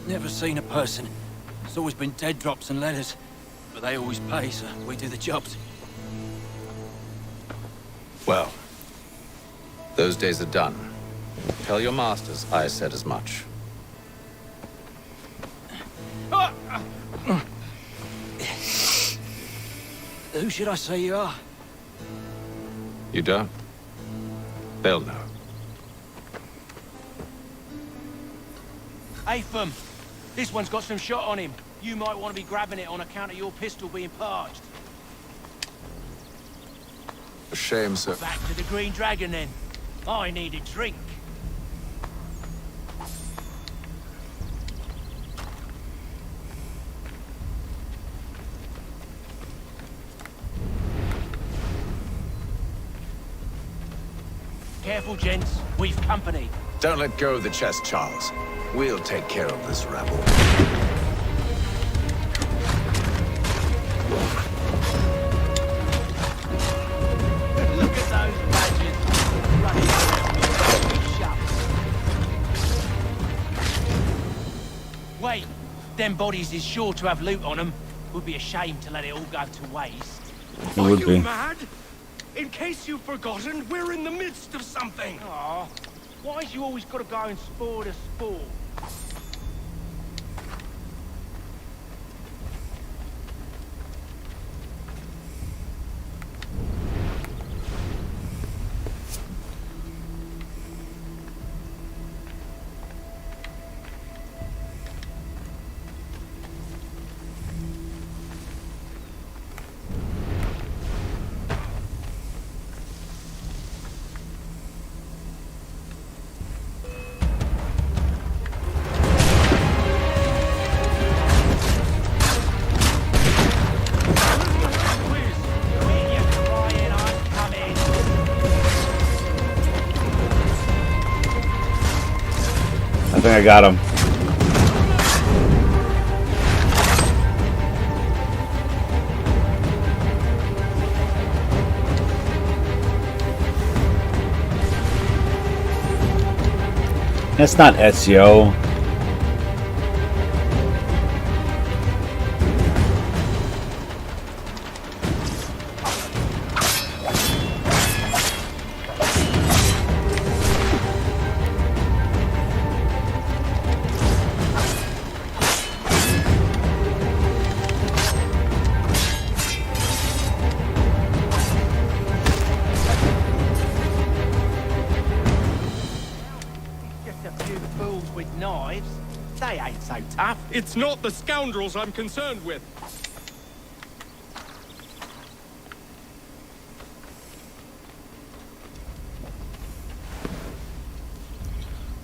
Never seen a person. It's always been dead drops and letters. But they always pay, so we do the jobs. Well, those days are done. Tell your masters I said as much. Who should I say you are? You don't? They'll know. Atham, this one's got some shot on him. You might want to be grabbing it on account of your pistol being parched. A shame, sir. Back to the Green Dragon, then. I need a drink. Careful, gents. We've company. Don't let go of the chest, Charles. We'll take care of this rabble. Look at those them bodies is sure to have loot on them. Would be a shame to let it all go to waste. It would be. Mad? In case you've forgotten, we're in the midst of something. Aw, why's you always got to go and spore the spore? I think I got him. That's not SEO. It's not the scoundrels I'm concerned with.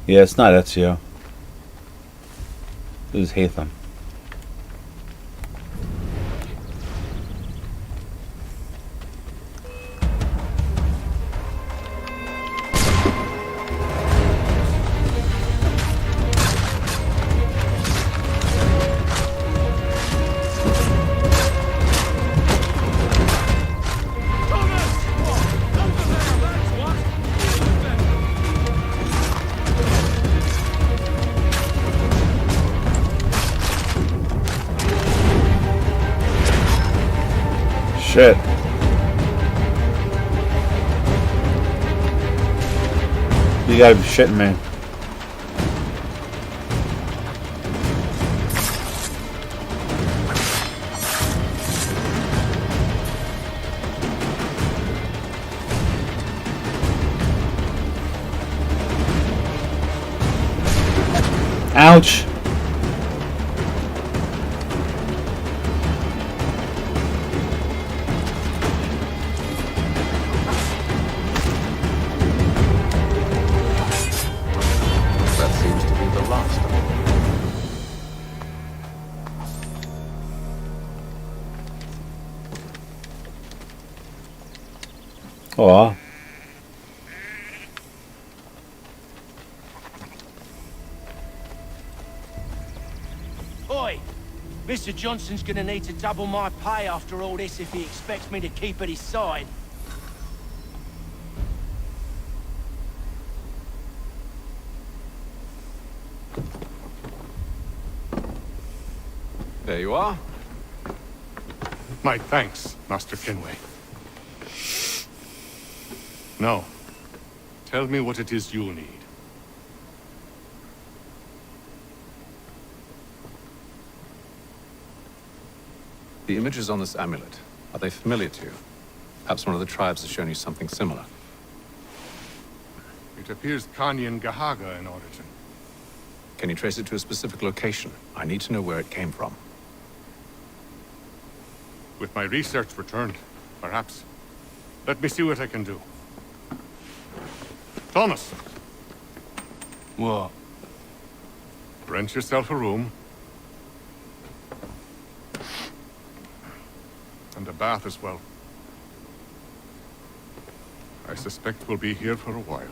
Yeah, it's not Ezio. This is Hatham. Shit. You gotta be shitting me. Ouch. Aw. Oi! Mr. Johnson's gonna need to double my pay after all this if he expects me to keep at his side. There you are. My thanks, Master Kenway. Now, tell me what it is you need. The images on this amulet, are they familiar to you? Perhaps one of the tribes has shown you something similar. It appears Kanyan Gahaga in origin. Can you trace it to a specific location? I need to know where it came from. With my research returned, perhaps. Let me see what I can do. Thomas! What? Rent yourself a room. And a bath as well. I suspect we'll be here for a while.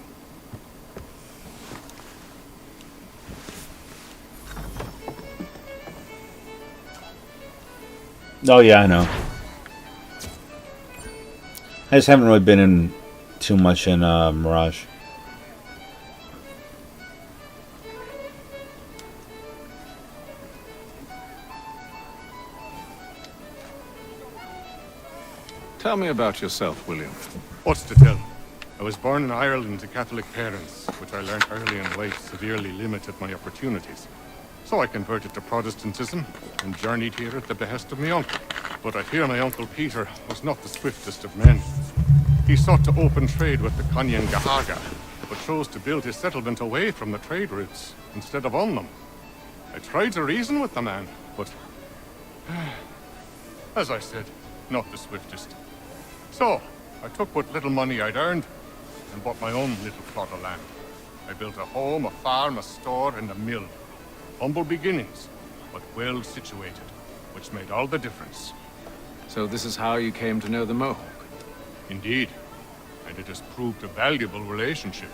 Oh yeah, I know. I just haven't really been in too much in Mirage. Tell me about yourself, William. What's to tell? I was born in Ireland to Catholic parents, which I learned early in life severely limited my opportunities. So I converted to Protestantism and journeyed here at the behest of my uncle. But I fear my Uncle Peter was not the swiftest of men. He sought to open trade with the Kanyangahaga, but chose to build his settlement away from the trade routes instead of on them. I tried to reason with the man, but as I said, not the swiftest. So, I took what little money I'd earned and bought my own little plot of land. I built a home, a farm, a store, and a mill. Humble beginnings, but well situated, which made all the difference. So this is how you came to know the Mohawk? Indeed, and it has proved a valuable relationship.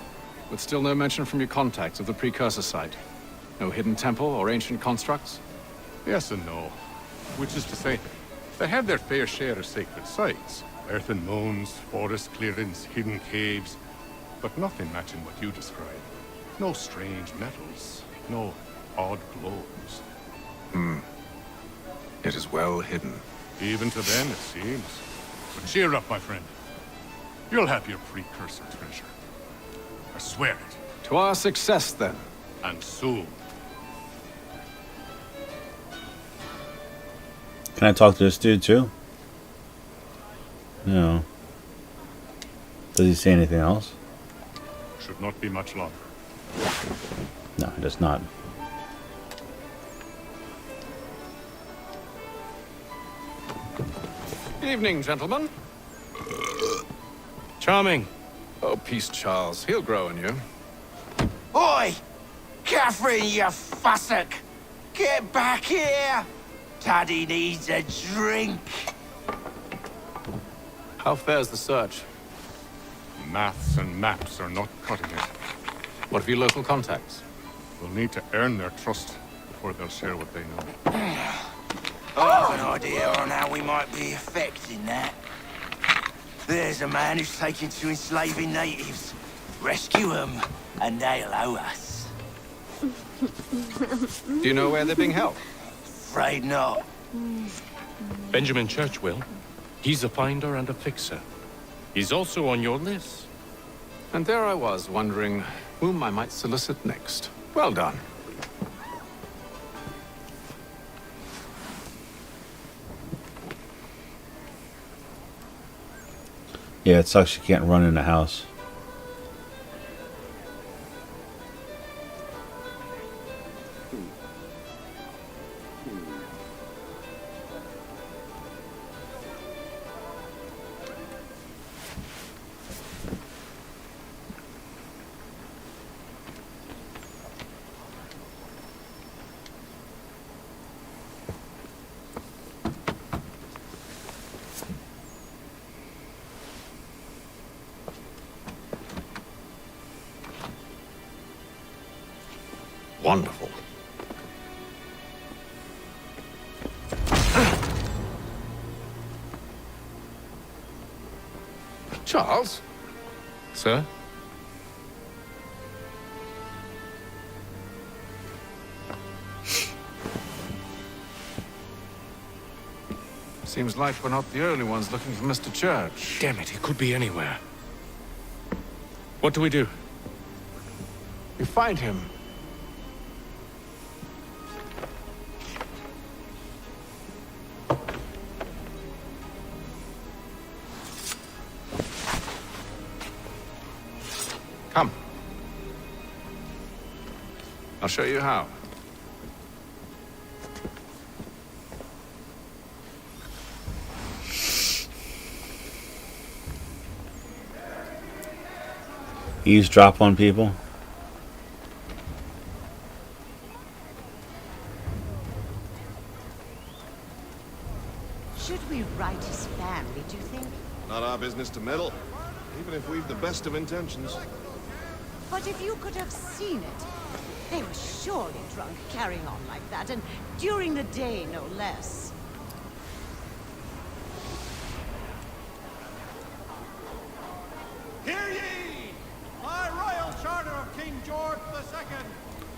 With still no mention from your contacts of the precursor site? No hidden temple or ancient constructs? Yes and no. Which is to say, they have their fair share of sacred sites. Earthen mounds, forest clearings, hidden caves. But nothing matching what you describe. No strange metals, no odd globes. It is well hidden. Even to them, it seems. But cheer up, my friend. You'll have your precursor treasure. I swear it. To our success, then. And soon. Can I talk to this dude too? No. Does he say anything else? Should not be much longer. No, he does not. Evening, gentlemen. Charming. Oh, peace, Charles. He'll grow on you. Oi! Catherine, you fussock! Get back here! Taddy needs a drink. How fares the search? Maths and maps are not cutting it. What of your local contacts? We'll need to earn their trust before they'll share what they know. I have an idea on how we might be affecting that. There's a man who's taken to enslaving natives. Rescue them, and they'll owe us. Do you know where they're being held? Afraid not. Benjamin Churchwill. He's a finder and a fixer. He's also on your list. And there I was, wondering whom I might solicit next. Well done. Yeah, it sucks you can't run in the house. Wonderful. Charles? Sir? Seems like we're not the only ones looking for Mr. Church. Damn it, he could be anywhere. What do we do? We find him. Come. I'll show you how. Eavesdrop on people. Should we write his family, do you think? Not our business to meddle, even if we've the best of intentions. But if you could have seen it, they were surely drunk carrying on like that, and during the day, no less. Hear ye! By royal charter of King George II,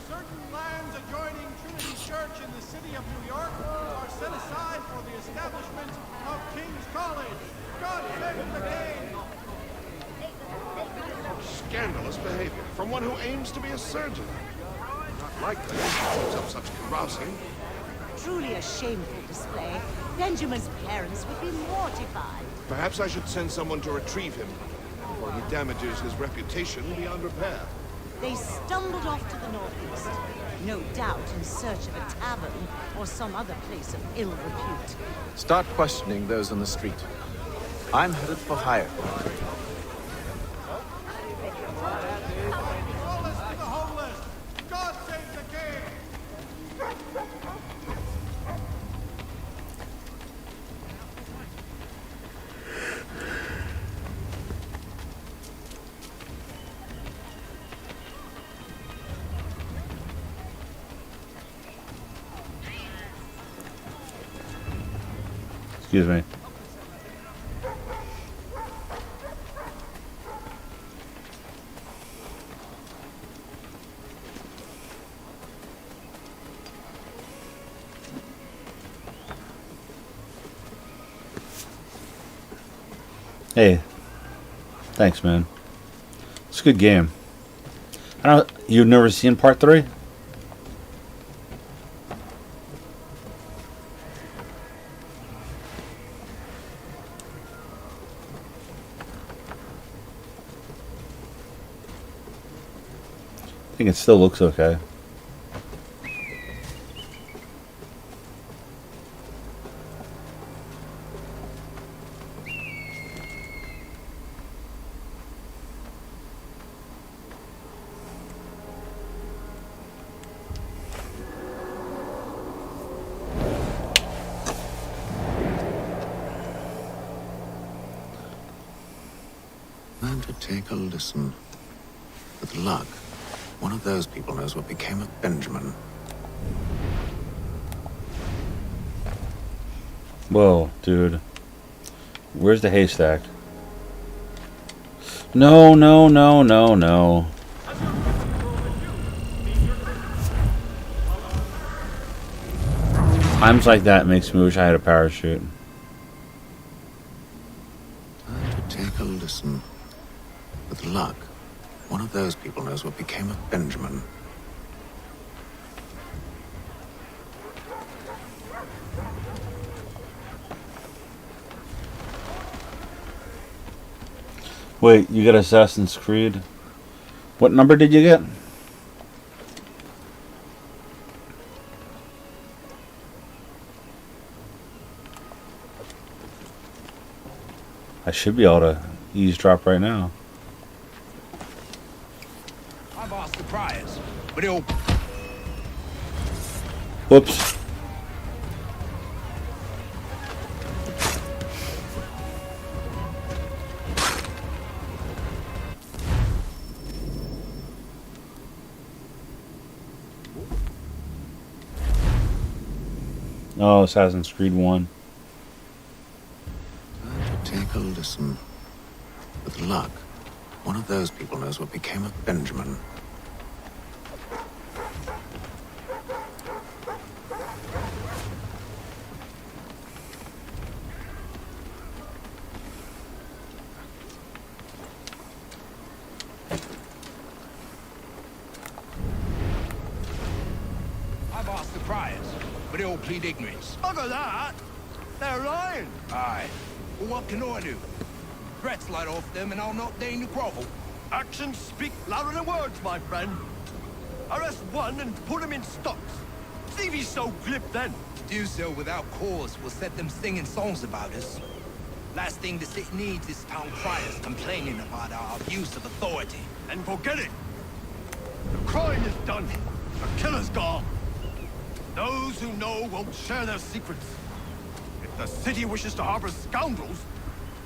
certain lands adjoining Trinity Church in the city of New York are set aside for the establishment of King's College. Scandalous behavior from one who aims to be a surgeon. Not likely to keep up such carousing. Truly a shameful display. Benjamin's parents would be mortified. Perhaps I should send someone to retrieve him before he damages his reputation beyond repair. They stumbled off to the northeast, no doubt in search of a tavern or some other place of ill repute. Start questioning those on the street. I'm headed for hire. God save the king! Excuse me. Hey, thanks, man. It's a good game. You've never seen part 3? I think it still looks okay. Learn to take a listen. With luck, one of those people knows what became of Benjamin. Whoa, dude. Where's the haystack? No, no, no, no, no. Times like that makes me wish I had a parachute. Learn to take a listen. With luck, one of those people knows what became of Benjamin. Wait, you got Assassin's Creed? What number did you get? I should be able to eavesdrop right now. I've asked the priors, but he'll... Whoops. Oh, Assassin's Creed 1. Take a listen. With luck, one of those people knows what became of Benjamin. I've asked the priors, but he'll plead ignorance. Bugger that! They're lying! Aye. Well, what can I do? Threats light off them and I'll not deign to grovel. Actions speak louder than words, my friend. Arrest one and put him in stocks. See if he's so glib then. To do so without cause will set them singing songs about us. Last thing the city needs is town criers complaining about our abuse of authority. And forget it. The crime is done. The killer's gone. Those who know won't share their secrets. If the city wishes to harbor scoundrels,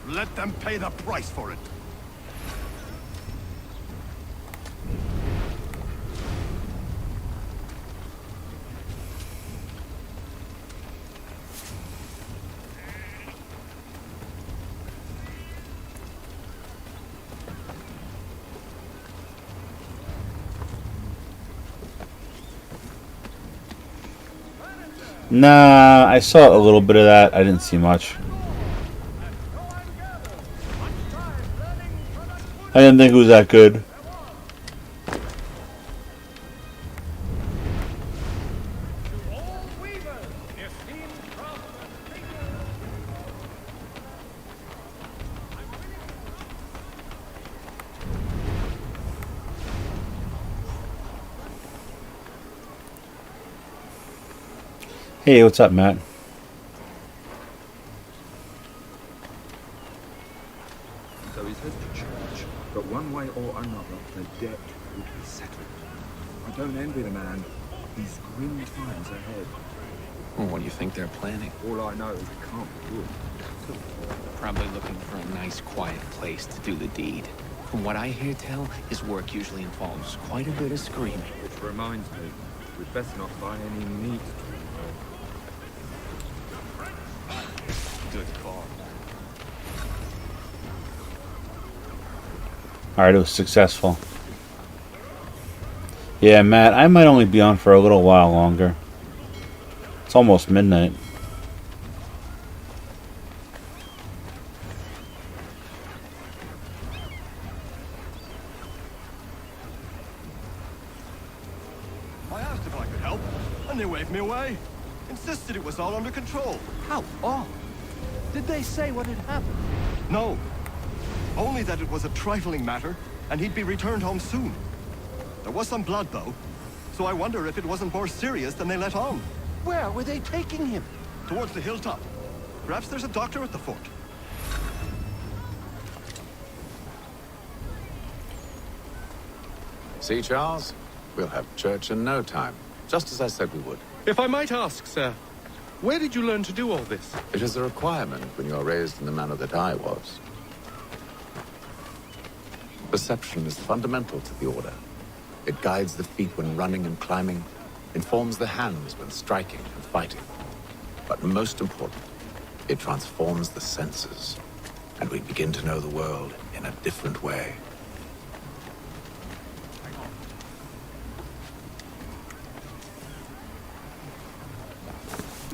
let them pay the price for it. Nah, I saw a little bit of that. I didn't see much. I didn't think it was that good. Hey, what's up, Matt? So he says to church, but one way or another, the debt will be settled. I don't envy the man. He's grim times ahead. Well, what do you think they're planning? All I know is it can't be good. Probably looking for a nice, quiet place to do the deed. From what I hear tell, his work usually involves quite a bit of screaming. Which reminds me, we'd best not buy any meat. Good call. Alright, it was successful. Yeah, Matt, I might only be on for a little while longer. It's almost midnight. I asked if I could help, and they waved me away. Insisted it was all under control. How odd. Did they say what had happened? No. Only that it was a trifling matter, and he'd be returned home soon. There was some blood, though, so I wonder if it wasn't more serious than they let on. Where were they taking him? Towards the hilltop. Perhaps there's a doctor at the fort. See, Charles? We'll have church in no time, just as I said we would. If I might ask, sir, where did you learn to do all this? It is a requirement when you're raised in the manner that I was. Perception is fundamental to the order. It guides the feet when running and climbing, informs the hands when striking and fighting. But most important, it transforms the senses, and we begin to know the world in a different way.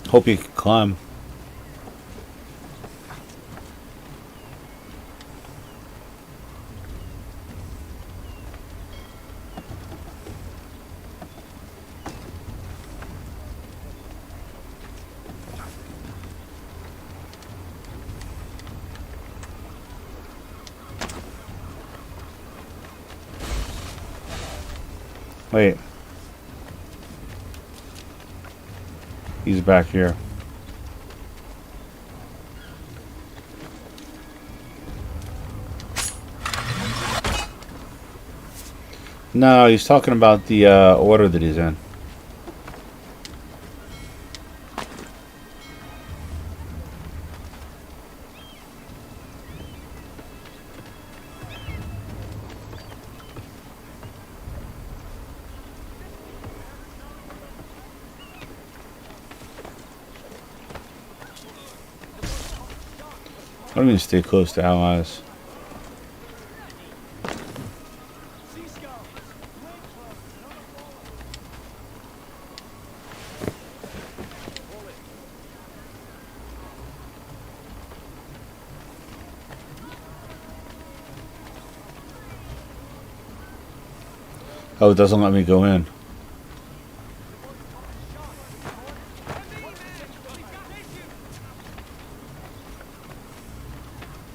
Hope you can climb. Wait. He's back here. No, he's talking about the order that he's in. I don't even stay close to allies. Oh, it doesn't let me go in.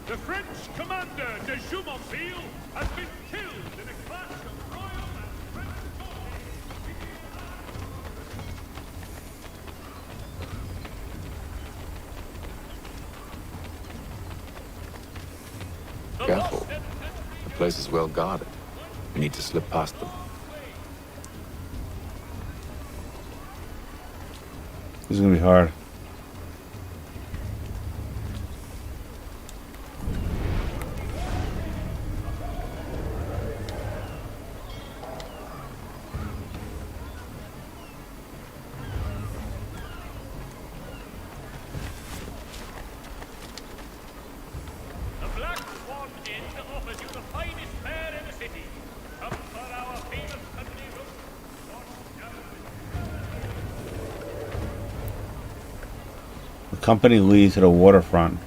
The French commander de Jumonville has been killed in a clash of royal and French Careful. The place is well guarded. We need to slip past them. This is gonna be hard. The Black Swan Inn offers you the finest fare in the city. Come for our famous country room. The company leads to the waterfront.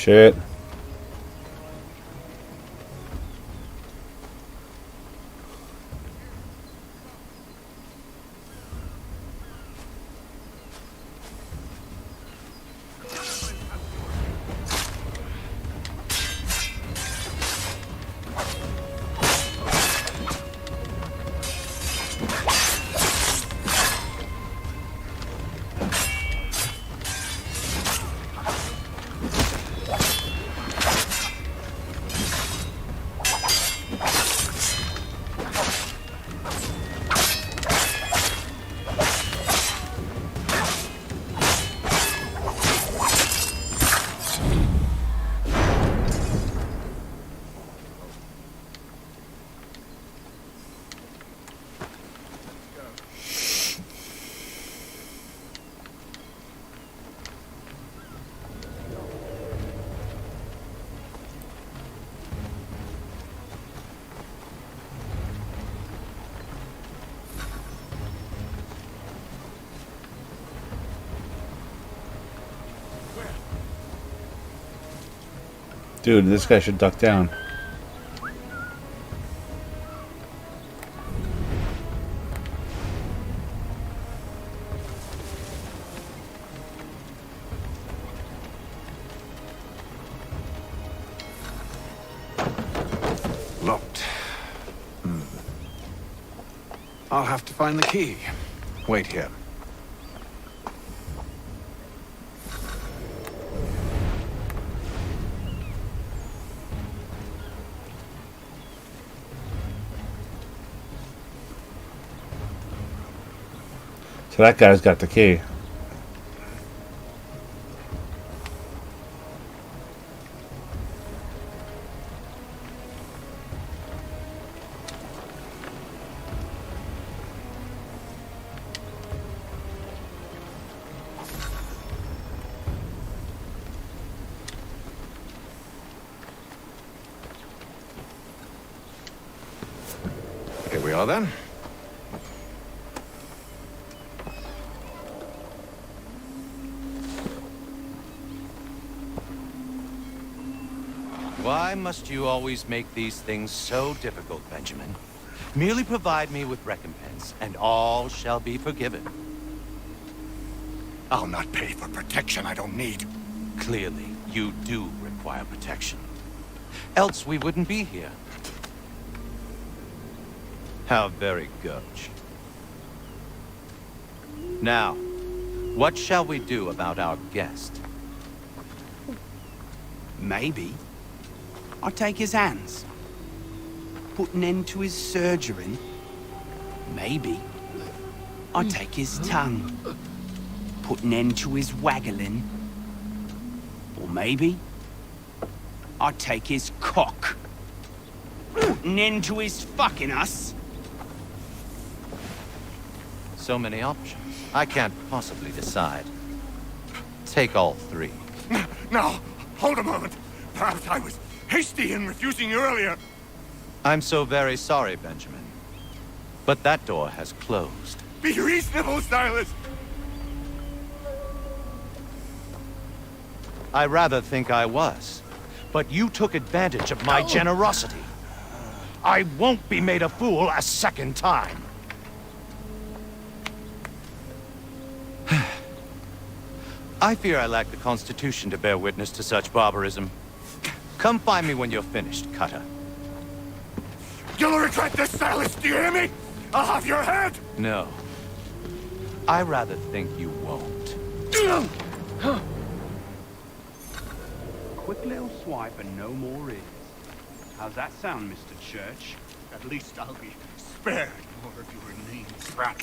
Shit. Dude, this guy should duck down. Locked. I'll have to find the key. Wait here. So that guy's got the key. Here we are then. Why must you always make these things so difficult, Benjamin? Merely provide me with recompense, and all shall be forgiven. I'll not pay for protection I don't need. Clearly, you do require protection. Else we wouldn't be here. How very gauche. Now, what shall we do about our guest? Maybe I'll take his hands. Put an end to his surgery. Maybe I'll take his tongue. Put an end to his waggling. Or maybe I'll take his cock. Put an end to his fucking us. So many options. I can't possibly decide. Take all three. Now, hold a moment. Perhaps I was hasty in refusing you earlier. I'm so very sorry, Benjamin. But that door has closed. Be reasonable, Silas. I rather think I was. But you took advantage of my generosity. I won't be made a fool a second time. I fear I lack the constitution to bear witness to such barbarism. Come find me when you're finished, Cutter. You'll regret this, Silas, do you hear me? I'll have your head! No. I rather think you won't. Quick little swipe and no more is. How's that sound, Mr. Church? At least I'll be spared more of your name, brat.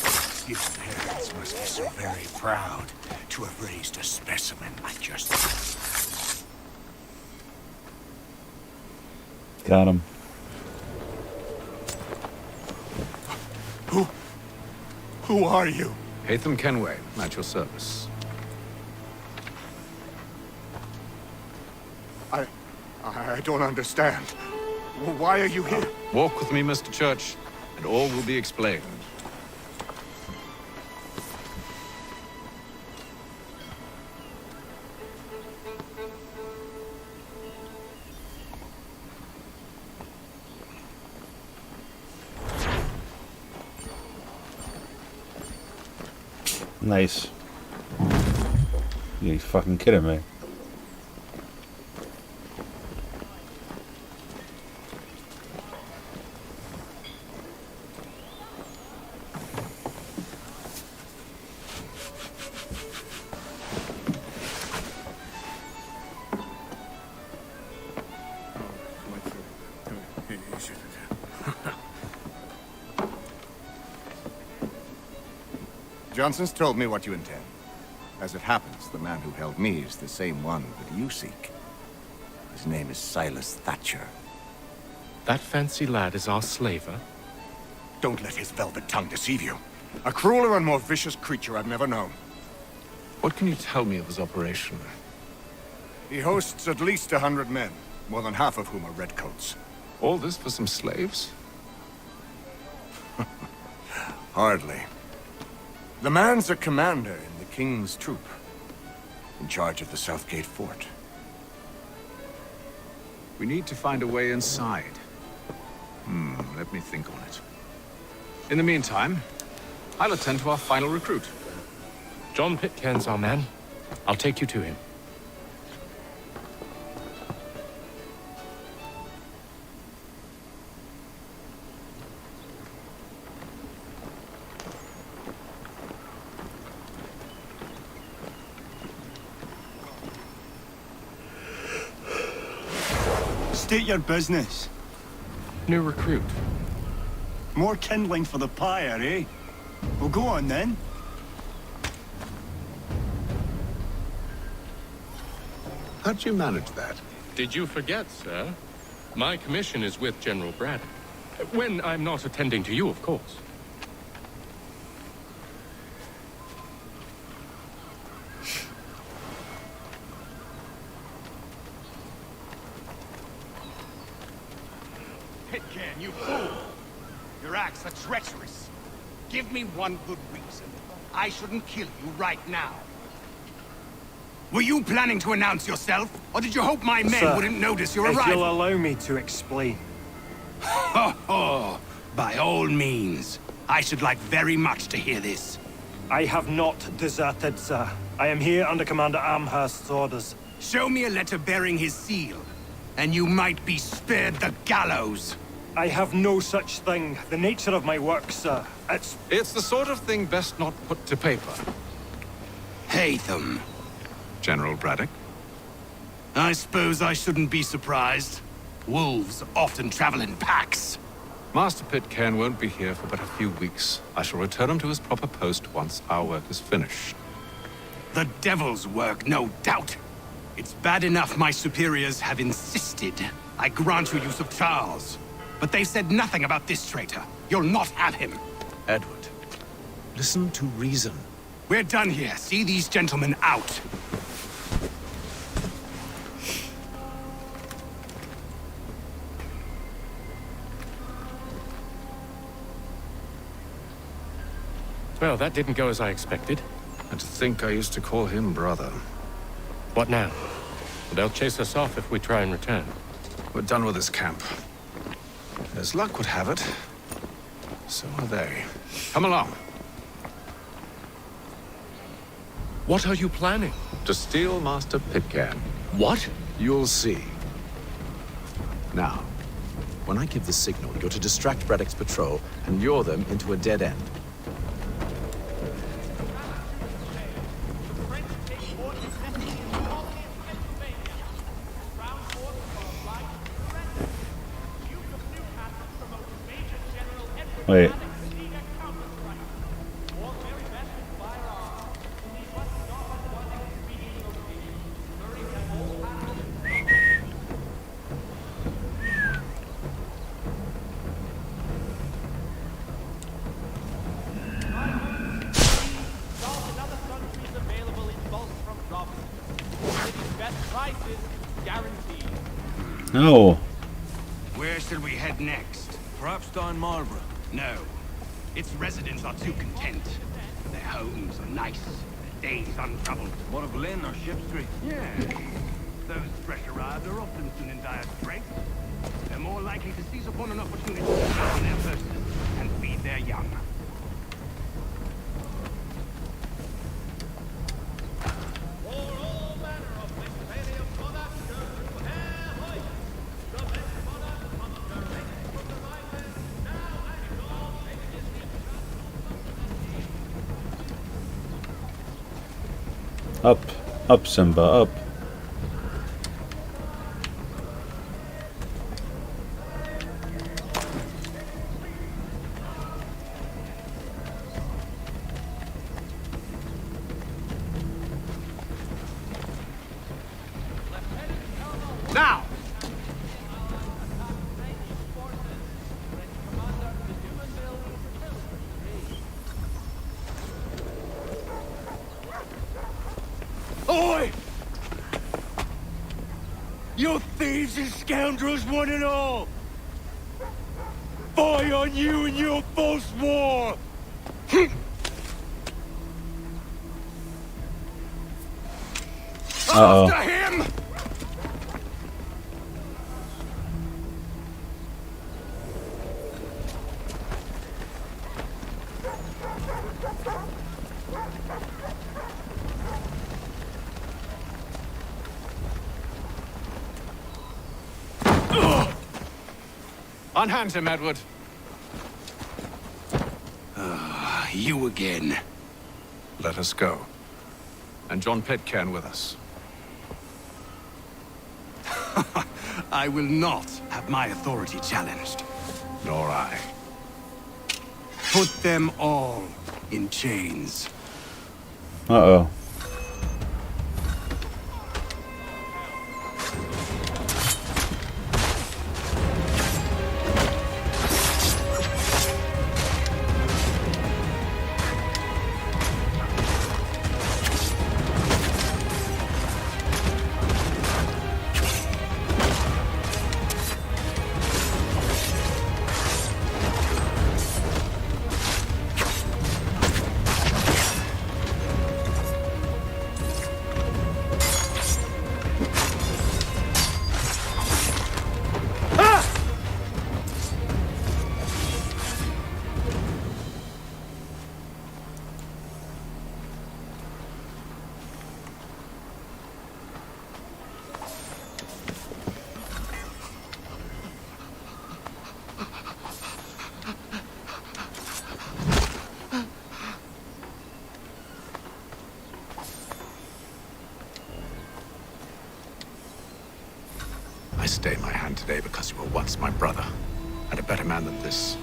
Your parents must be so very proud to have raised a specimen like yourself. Got him. Who are you? Hatham Kenway, at your service. I don't understand. Why are you here? Walk with me, Mr. Church, and all will be explained. Nice. You fucking kidding me? Johnson's told me what you intend. As it happens, the man who held me is the same one that you seek. His name is Silas Thatcher. That fancy lad is our slaver? Don't let his velvet tongue deceive you. A crueler and more vicious creature I've never known. What can you tell me of his operation? He hosts at least 100 men, more than half of whom are redcoats. All this for some slaves? Hardly. The man's a commander in the King's troop, in charge of the Southgate Fort. We need to find a way inside. Let me think on it. In the meantime, I'll attend to our final recruit. John Pitcairn's our man. I'll take you to him. State your business. New recruit. More kindling for the pyre, eh? Well, go on then. How'd you manage that? Did you forget, sir? My commission is with General Braddock. When I'm not attending to you, of course. Pitcairn, you fool! Your acts are treacherous. Give me one good reason. I shouldn't kill you right now. Were you planning to announce yourself? Or did you hope my men Sir, wouldn't notice your if arrival? you'll allow me to explain. Ho ho! By all means. I should like very much to hear this. I have not deserted, sir. I am here under Commander Amherst's orders. Show me a letter bearing his seal, and you might be spared the gallows. I have no such thing. The nature of my work, sir, It's the sort of thing best not put to paper. Hatham. General Braddock? I suppose I shouldn't be surprised. Wolves often travel in packs. Master Pitcairn won't be here for but a few weeks. I shall return him to his proper post once our work is finished. The devil's work, no doubt. It's bad enough my superiors have insisted I grant you use of Charles. But they've said nothing about this traitor. You'll not have him. Edward, listen to reason. We're done here. See these gentlemen out. Well, that didn't go as I expected. And to think I used to call him brother. What now? They'll chase us off if we try and return. We're done with this camp. As luck would have it, so are they. Come along. What are you planning? To steal Master Pitcairn. What? You'll see. Now, when I give the signal, you're to distract Braddock's patrol and lure them into a dead end. Wait. No. Where should we head next? Perhaps down Marlborough? No. Its residents are too content. Their homes are nice, their days untroubled. What of Lynn or Ship Street? Yeah. Those fresh arrived are often soon in dire straits. They're more likely to seize upon an opportunity to fasten their purses and feed their young. Up. Up, Simba, up. Now! Oi! You thieves and scoundrels, one and all! Fie on you and your false war! Uh-oh. After him! Unhand him, Edward. You again. Let us go. And John Pitcairn with us. I will not have my authority challenged. Nor I. Put them all in chains. Uh-oh. I stay my hand today because you were once my brother, and a better man than this.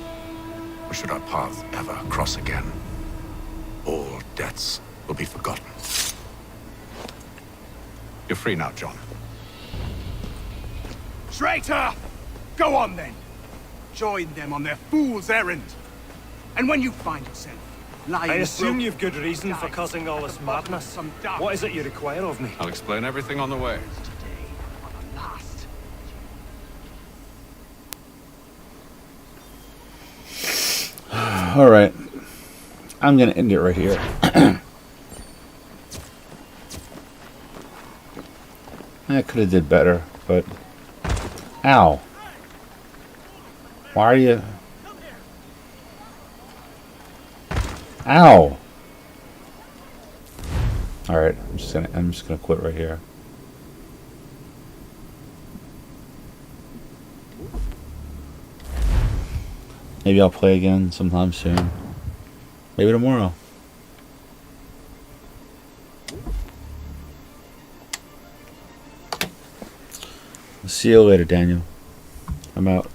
Or should our paths ever cross again, all debts will be forgotten. You're free now, John. Traitor! Go on then. Join them on their fool's errand. And when you find yourself lying... I assume broken- you've good reason for causing all this madness. What is it you require of me? I'll explain everything on the way. Alright. I'm gonna end it right here. I could have did better, but... Ow. Why are you... Ow! Alright, I'm just gonna quit right here. Maybe I'll play again sometime soon. Maybe tomorrow. See you later, Daniel. I'm out.